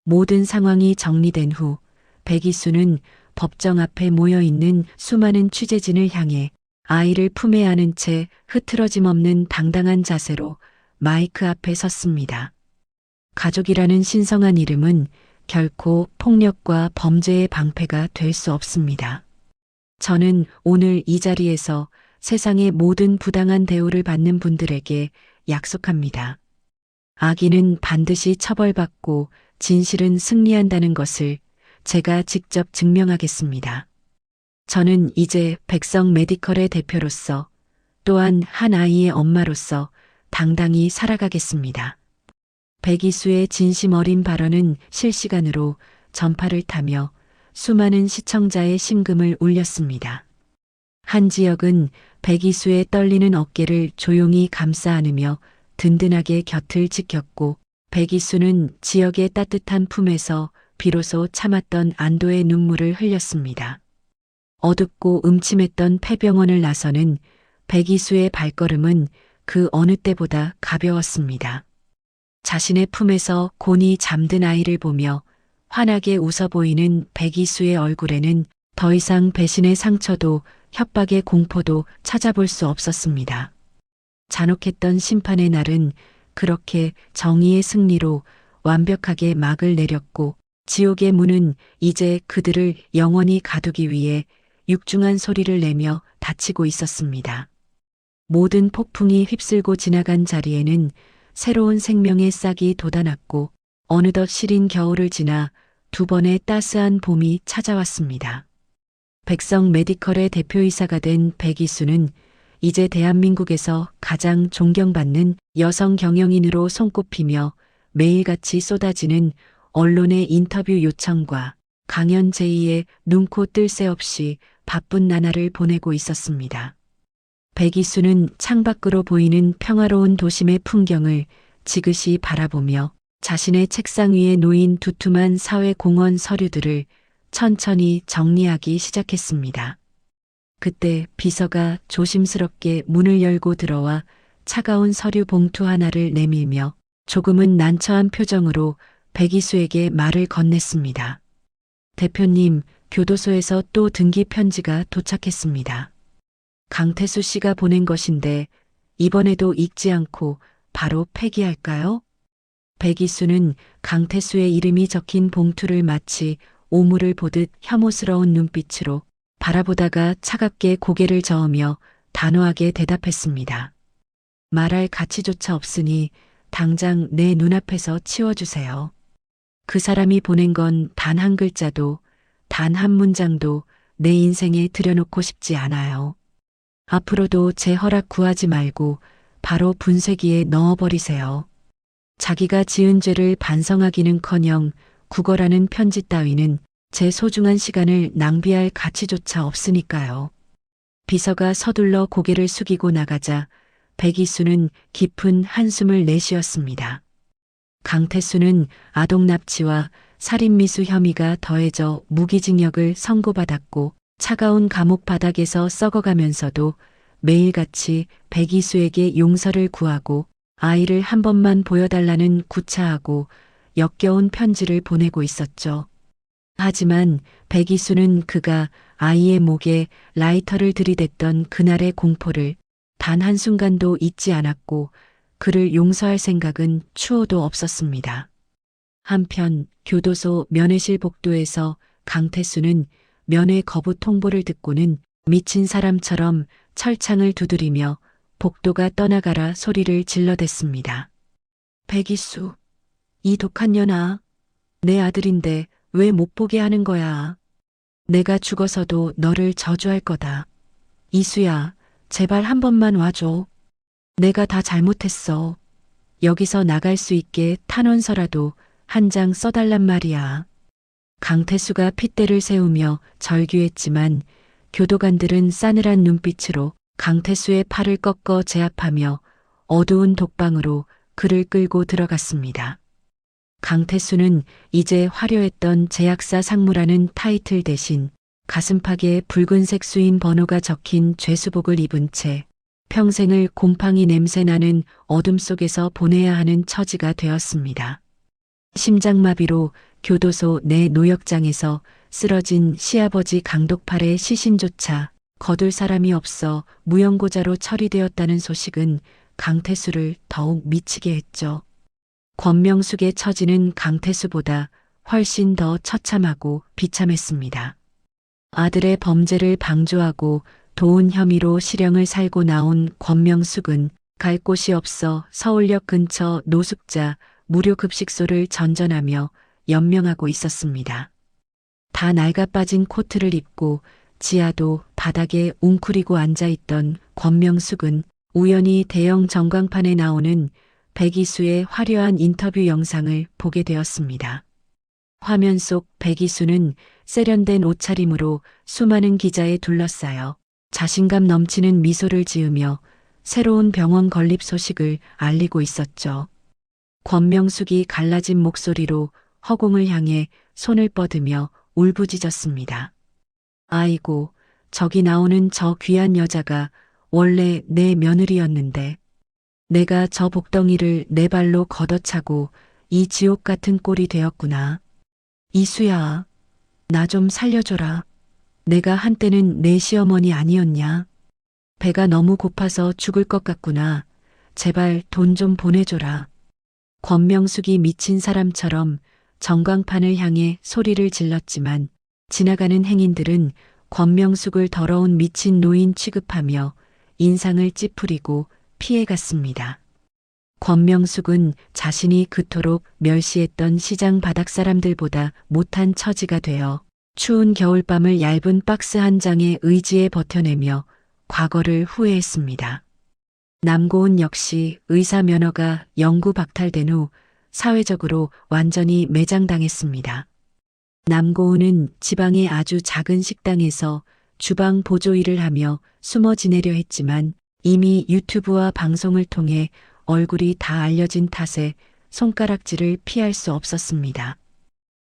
모든 상황이 정리된 후 백이수는 법정 앞에 모여있는 수많은 취재진을 향해 아이를 품에 안은 채 흐트러짐 없는 당당한 자세로 마이크 앞에 섰습니다. 가족이라는 신성한 이름은 결코 폭력과 범죄의 방패가 될 수 없습니다. 저는 오늘 이 자리에서 세상의 모든 부당한 대우를 받는 분들에게 약속합니다. 악인은 반드시 처벌받고 진실은 승리한다는 것을 제가 직접 증명하겠습니다. 저는 이제 백성 메디컬의 대표로서 또한 한 아이의 엄마로서 당당히 살아가겠습니다. 백이수의 진심 어린 발언은 실시간으로 전파를 타며 수많은 시청자의 심금을 울렸습니다. 한 지역은 백이수의 떨리는 어깨를 조용히 감싸 안으며 든든하게 곁을 지켰고 백이수는 지역의 따뜻한 품에서 비로소 참았던 안도의 눈물을 흘렸습니다. 어둡고 음침했던 폐병원을 나서는 백이수의 발걸음은 그 어느 때보다 가벼웠습니다. 자신의 품에서 곤히 잠든 아이를 보며 환하게 웃어 보이는 백이수의 얼굴에는 더 이상 배신의 상처도 협박의 공포도 찾아볼 수 없었습니다. 잔혹했던 심판의 날은 그렇게 정의의 승리로 완벽하게 막을 내렸고 지옥의 문은 이제 그들을 영원히 가두기 위해 육중한 소리를 내며 닫히고 있었습니다. 모든 폭풍이 휩쓸고 지나간 자리에는 새로운 생명의 싹이 돋아났고 어느덧 시린 겨울을 지나 두 번의 따스한 봄이 찾아왔습니다. 백성 메디컬의 대표이사가 된 백이수는 이제 대한민국에서 가장 존경받는 여성 경영인으로 손꼽히며 매일같이 쏟아지는 언론의 인터뷰 요청과 강연 제의에 눈코 뜰 새 없이 바쁜 나날을 보내고 있었습니다. 백이수는 창밖으로 보이는 평화로운 도심의 풍경을 지그시 바라보며 자신의 책상 위에 놓인 두툼한 사회공헌 서류들을 천천히 정리하기 시작했습니다. 그때 비서가 조심스럽게 문을 열고 들어와 차가운 서류 봉투 하나를 내밀며 조금은 난처한 표정으로 백이수에게 말을 건넸습니다. 대표님, 교도소에서 또 등기 편지가 도착했습니다. 강태수 씨가 보낸 것인데 이번에도 읽지 않고 바로 폐기할까요? 백이수는 강태수의 이름이 적힌 봉투를 마치 오물을 보듯 혐오스러운 눈빛으로 바라보다가 차갑게 고개를 저으며 단호하게 대답했습니다. 말할 가치조차 없으니 당장 내 눈앞에서 치워주세요. 그 사람이 보낸 건 단 한 글자도, 단 한 문장도 내 인생에 들여놓고 싶지 않아요. 앞으로도 제 허락 구하지 말고 바로 분쇄기에 넣어버리세요. 자기가 지은 죄를 반성하기는커녕 구걸하는 편지 따위는 제 소중한 시간을 낭비할 가치조차 없으니까요. 비서가 서둘러 고개를 숙이고 나가자 백이수는 깊은 한숨을 내쉬었습니다. 강태수는 아동 납치와 살인미수 혐의가 더해져 무기징역을 선고받았고 차가운 감옥 바닥에서 썩어가면서도 매일같이 백이수에게 용서를 구하고 아이를 한 번만 보여달라는 구차하고 역겨운 편지를 보내고 있었죠. 하지만 백이수는 그가 아이의 목에 라이터를 들이댔던 그날의 공포를 단 한순간도 잊지 않았고 그를 용서할 생각은 추호도 없었습니다. 한편 교도소 면회실 복도에서 강태수는 면회 거부 통보를 듣고는 미친 사람처럼 철창을 두드리며 복도가 떠나가라 소리를 질러댔습니다. 백이수, 이 독한 년아, 내 아들인데 왜 못 보게 하는 거야? 내가 죽어서도 너를 저주할 거다. 이수야, 제발 한 번만 와줘. 내가 다 잘못했어. 여기서 나갈 수 있게 탄원서라도 한 장 써달란 말이야. 강태수가 핏대를 세우며 절규했지만 교도관들은 싸늘한 눈빛으로 강태수의 팔을 꺾어 제압하며 어두운 독방으로 그를 끌고 들어갔습니다. 강태수는 이제 화려했던 제약사 상무라는 타이틀 대신 가슴팍에 붉은색 수인 번호가 적힌 죄수복을 입은 채 평생을 곰팡이 냄새나는 어둠 속에서 보내야 하는 처지가 되었습니다. 심장마비로 교도소 내 노역장에서 쓰러진 시아버지 강독팔의 시신조차 거둘 사람이 없어 무용고자로 처리되었다는 소식은 강태수를 더욱 미치게 했죠. 권명숙의 처지는 강태수보다 훨씬 더 처참하고 비참했습니다. 아들의 범죄를 방조하고 도운 혐의로 실형을 살고 나온 권명숙은 갈 곳이 없어 서울역 근처 노숙자 무료급식소를 전전하며 연명하고 있었습니다. 다 낡아빠진 코트를 입고 지하도 바닥에 웅크리고 앉아있던 권명숙은 우연히 대형 전광판에 나오는 백이수의 화려한 인터뷰 영상을 보게 되었습니다. 화면 속 백이수는 세련된 옷차림으로 수많은 기자에 둘러싸여 자신감 넘치는 미소를 지으며 새로운 병원 건립 소식을 알리고 있었죠. 권명숙이 갈라진 목소리로 허공을 향해 손을 뻗으며 울부짖었습니다. 아이고, 저기 나오는 저 귀한 여자가 원래 내 며느리였는데 내가 저 복덩이를 내 발로 걷어차고 이 지옥 같은 꼴이 되었구나. 이수야, 나 좀 살려줘라. 내가 한때는 내 시어머니 아니었냐? 배가 너무 고파서 죽을 것 같구나. 제발 돈 좀 보내줘라. 권명숙이 미친 사람처럼 전광판을 향해 소리를 질렀지만 지나가는 행인들은 권명숙을 더러운 미친 노인 취급하며 인상을 찌푸리고 피해갔습니다. 권명숙은 자신이 그토록 멸시했던 시장 바닥 사람들보다 못한 처지가 되어 추운 겨울밤을 얇은 박스 한 장에 의지해 버텨내며 과거를 후회했습니다. 남고은 역시 의사 면허가 영구 박탈된 후 사회적으로 완전히 매장당했습니다. 남고은은 지방의 아주 작은 식당에서 주방 보조 일을 하며 숨어 지내려 했지만 이미 유튜브와 방송을 통해 얼굴이 다 알려진 탓에 손가락질을 피할 수 없었습니다.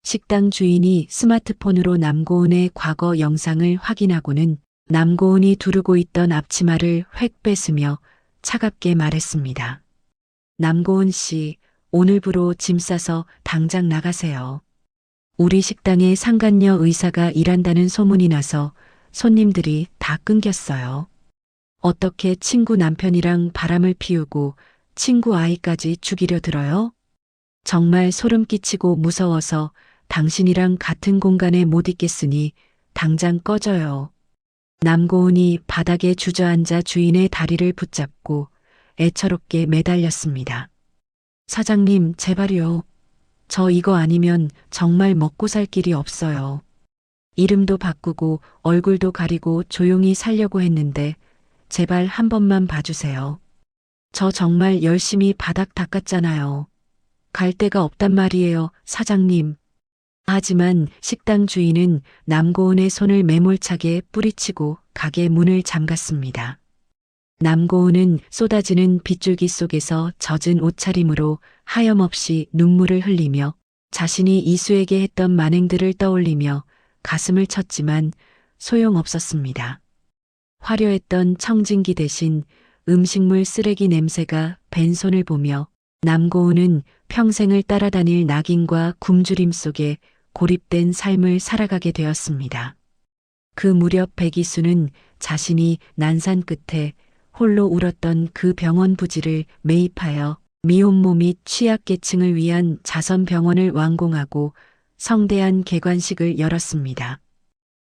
식당 주인이 스마트폰으로 남고은의 과거 영상을 확인하고는 남고은이 두르고 있던 앞치마를 획 뺏으며 차갑게 말했습니다. 남고은 씨, 오늘부로 짐 싸서 당장 나가세요. 우리 식당에 상간녀 의사가 일한다는 소문이 나서 손님들이 다 끊겼어요. 어떻게 친구 남편이랑 바람을 피우고 친구 아이까지 죽이려 들어요? 정말 소름 끼치고 무서워서 당신이랑 같은 공간에 못 있겠으니 당장 꺼져요. 남고은이 바닥에 주저앉아 주인의 다리를 붙잡고 애처롭게 매달렸습니다. 사장님, 제발요. 저 이거 아니면 정말 먹고 살 길이 없어요. 이름도 바꾸고 얼굴도 가리고 조용히 살려고 했는데 제발 한 번만 봐주세요. 저 정말 열심히 바닥 닦았잖아요. 갈 데가 없단 말이에요, 사장님. 하지만 식당 주인은 남고은의 손을 매몰차게 뿌리치고 가게 문을 잠갔습니다. 남고은은 쏟아지는 빗줄기 속에서 젖은 옷차림으로 하염없이 눈물을 흘리며 자신이 이수에게 했던 만행들을 떠올리며 가슴을 쳤지만 소용없었습니다. 화려했던 청진기 대신 음식물 쓰레기 냄새가 밴 손을 보며 남고은은 평생을 따라다닐 낙인과 굶주림 속에 고립된 삶을 살아가게 되었습니다. 그 무렵 백이수는 자신이 난산 끝에 홀로 울었던 그 병원 부지를 매입하여 미혼모 및 취약계층을 위한 자선병원을 완공하고 성대한 개관식을 열었습니다.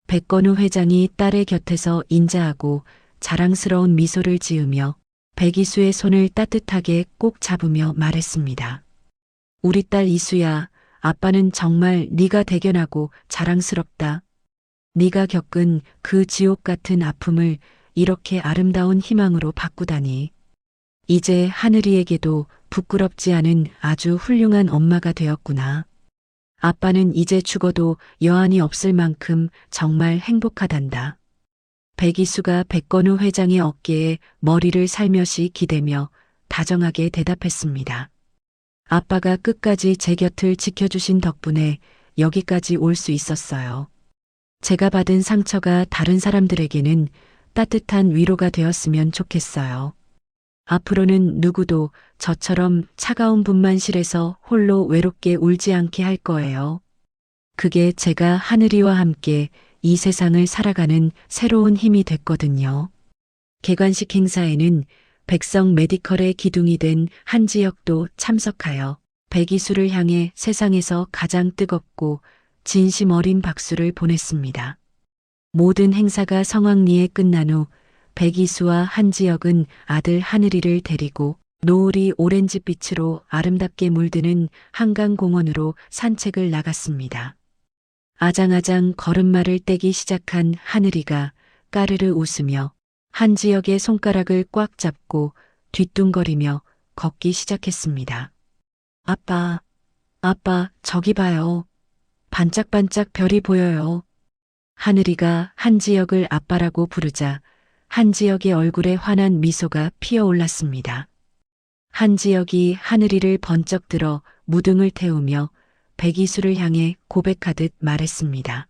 백건우 회장이 딸의 곁에서 인자하고 자랑스러운 미소를 지으며 백이수의 손을 따뜻하게 꼭 잡으며 말했습니다. 우리 딸 이수야, 아빠는 정말 네가 대견하고 자랑스럽다. 네가 겪은 그 지옥 같은 아픔을 이렇게 아름다운 희망으로 바꾸다니. 이제 하늘이에게도 부끄럽지 않은 아주 훌륭한 엄마가 되었구나. 아빠는 이제 죽어도 여한이 없을 만큼 정말 행복하단다. 백이수가 백건우 회장의 어깨에 머리를 살며시 기대며 다정하게 대답했습니다. 아빠가 끝까지 제 곁을 지켜주신 덕분에 여기까지 올 수 있었어요. 제가 받은 상처가 다른 사람들에게는 따뜻한 위로가 되었으면 좋겠어요. 앞으로는 누구도 저처럼 차가운 분만실에서 홀로 외롭게 울지 않게 할 거예요. 그게 제가 하늘이와 함께 이 세상을 살아가는 새로운 힘이 됐거든요. 개관식 행사에는 백성 메디컬의 기둥이 된 한지혁도 참석하여 백이수를 향해 세상에서 가장 뜨겁고 진심 어린 박수를 보냈습니다. 모든 행사가 성황리에 끝난 후 백이수와 한지혁은 아들 하늘이를 데리고 노을이 오렌지빛으로 아름답게 물드는 한강공원으로 산책을 나갔습니다. 아장아장 걸음마를 떼기 시작한 하늘이가 까르르 웃으며 한지혁의 손가락을 꽉 잡고 뒤뚱거리며 걷기 시작했습니다. 아빠, 저기 봐요. 반짝반짝 별이 보여요. 하늘이가 한지혁을 아빠라고 부르자 한지혁의 얼굴에 환한 미소가 피어올랐습니다. 한지혁이 하늘이를 번쩍 들어 무등을 태우며 백이수를 향해 고백하듯 말했습니다.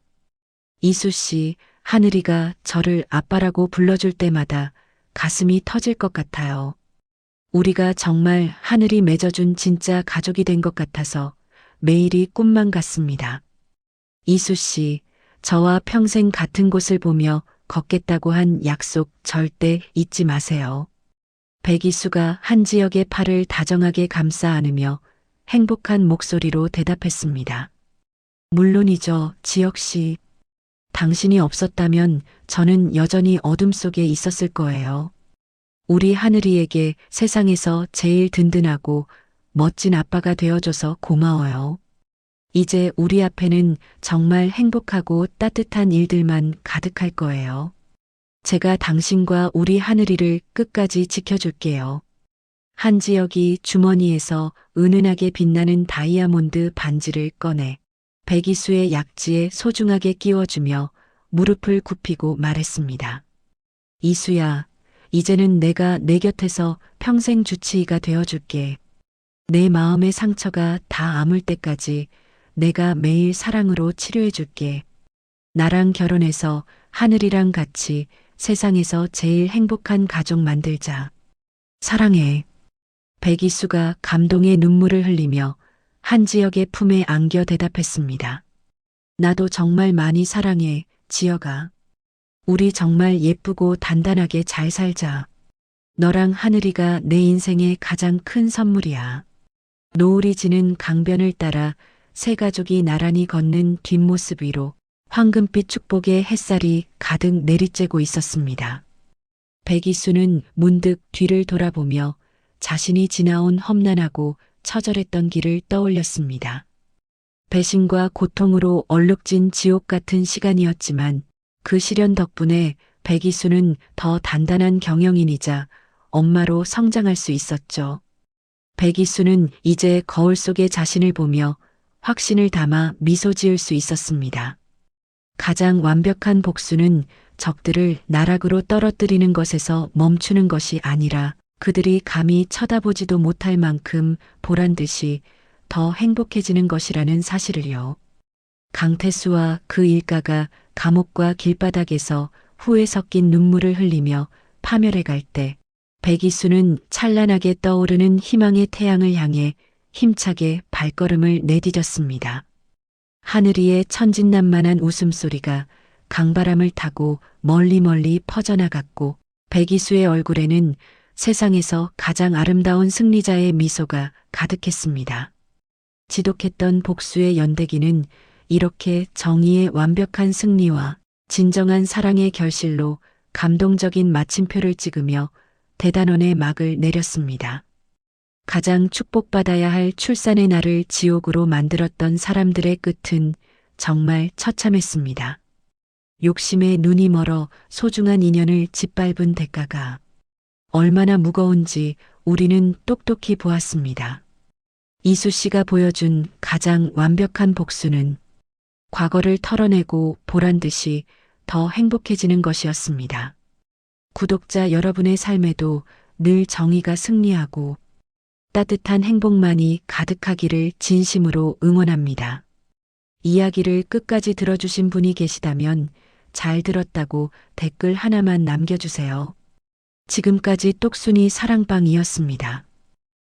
이수 씨, 하늘이가 저를 아빠라고 불러줄 때마다 가슴이 터질 것 같아요. 우리가 정말 하늘이 맺어준 진짜 가족이 된 것 같아서 매일이 꿈만 같습니다. 이수 씨, 저와 평생 같은 곳을 보며 걷겠다고 한 약속 절대 잊지 마세요. 백이수가 한지혁의 팔을 다정하게 감싸 안으며 행복한 목소리로 대답했습니다. 물론이죠, 지혁 씨. 당신이 없었다면 저는 여전히 어둠 속에 있었을 거예요. 우리 하늘이에게 세상에서 제일 든든하고 멋진 아빠가 되어줘서 고마워요. 이제 우리 앞에는 정말 행복하고 따뜻한 일들만 가득할 거예요. 제가 당신과 우리 하늘이를 끝까지 지켜줄게요. 한지혁이 주머니에서 은은하게 빛나는 다이아몬드 반지를 꺼내 백이수의 약지에 소중하게 끼워주며 무릎을 굽히고 말했습니다. 이수야, 이제는 내가 내 곁에서 평생 주치의가 되어줄게. 내 마음의 상처가 다 아물 때까지 내가 매일 사랑으로 치료해줄게. 나랑 결혼해서 하늘이랑 같이 세상에서 제일 행복한 가족 만들자. 사랑해. 백이수가 감동의 눈물을 흘리며 한지혁의 품에 안겨 대답했습니다. 나도 정말 많이 사랑해, 지혁아. 우리 정말 예쁘고 단단하게 잘 살자. 너랑 하늘이가 내 인생의 가장 큰 선물이야. 노을이 지는 강변을 따라 세 가족이 나란히 걷는 뒷모습 위로 황금빛 축복의 햇살이 가득 내리쬐고 있었습니다. 백이수는 문득 뒤를 돌아보며 자신이 지나온 험난하고 처절했던 길을 떠올렸습니다. 배신과 고통으로 얼룩진 지옥 같은 시간이었지만 그 시련 덕분에 백이수는 더 단단한 경영인이자 엄마로 성장할 수 있었죠. 백이수는 이제 거울 속의 자신을 보며 확신을 담아 미소 지을 수 있었습니다. 가장 완벽한 복수는 적들을 나락으로 떨어뜨리는 것에서 멈추는 것이 아니라 그들이 감히 쳐다보지도 못할 만큼 보란 듯이 더 행복해지는 것이라는 사실을요. 강태수와 그 일가가 감옥과 길바닥에서 후회 섞인 눈물을 흘리며 파멸해 갈 때 백이수는 찬란하게 떠오르는 희망의 태양을 향해 힘차게 발걸음을 내디뎠습니다. 하늘이의 천진난만한 웃음소리가 강바람을 타고 멀리 퍼져나갔고 백이수의 얼굴에는 세상에서 가장 아름다운 승리자의 미소가 가득했습니다. 지독했던 복수의 연대기는 이렇게 정의의 완벽한 승리와 진정한 사랑의 결실로 감동적인 마침표를 찍으며 대단원의 막을 내렸습니다. 가장 축복받아야 할 출산의 날을 지옥으로 만들었던 사람들의 끝은 정말 처참했습니다. 욕심에 눈이 멀어 소중한 인연을 짓밟은 대가가 얼마나 무거운지 우리는 똑똑히 보았습니다. 이수 씨가 보여준 가장 완벽한 복수는 과거를 털어내고 보란 듯이 더 행복해지는 것이었습니다. 구독자 여러분의 삶에도 늘 정의가 승리하고 따뜻한 행복만이 가득하기를 진심으로 응원합니다. 이야기를 끝까지 들어주신 분이 계시다면 잘 들었다고 댓글 하나만 남겨주세요. 지금까지 똑순이 사랑방이었습니다.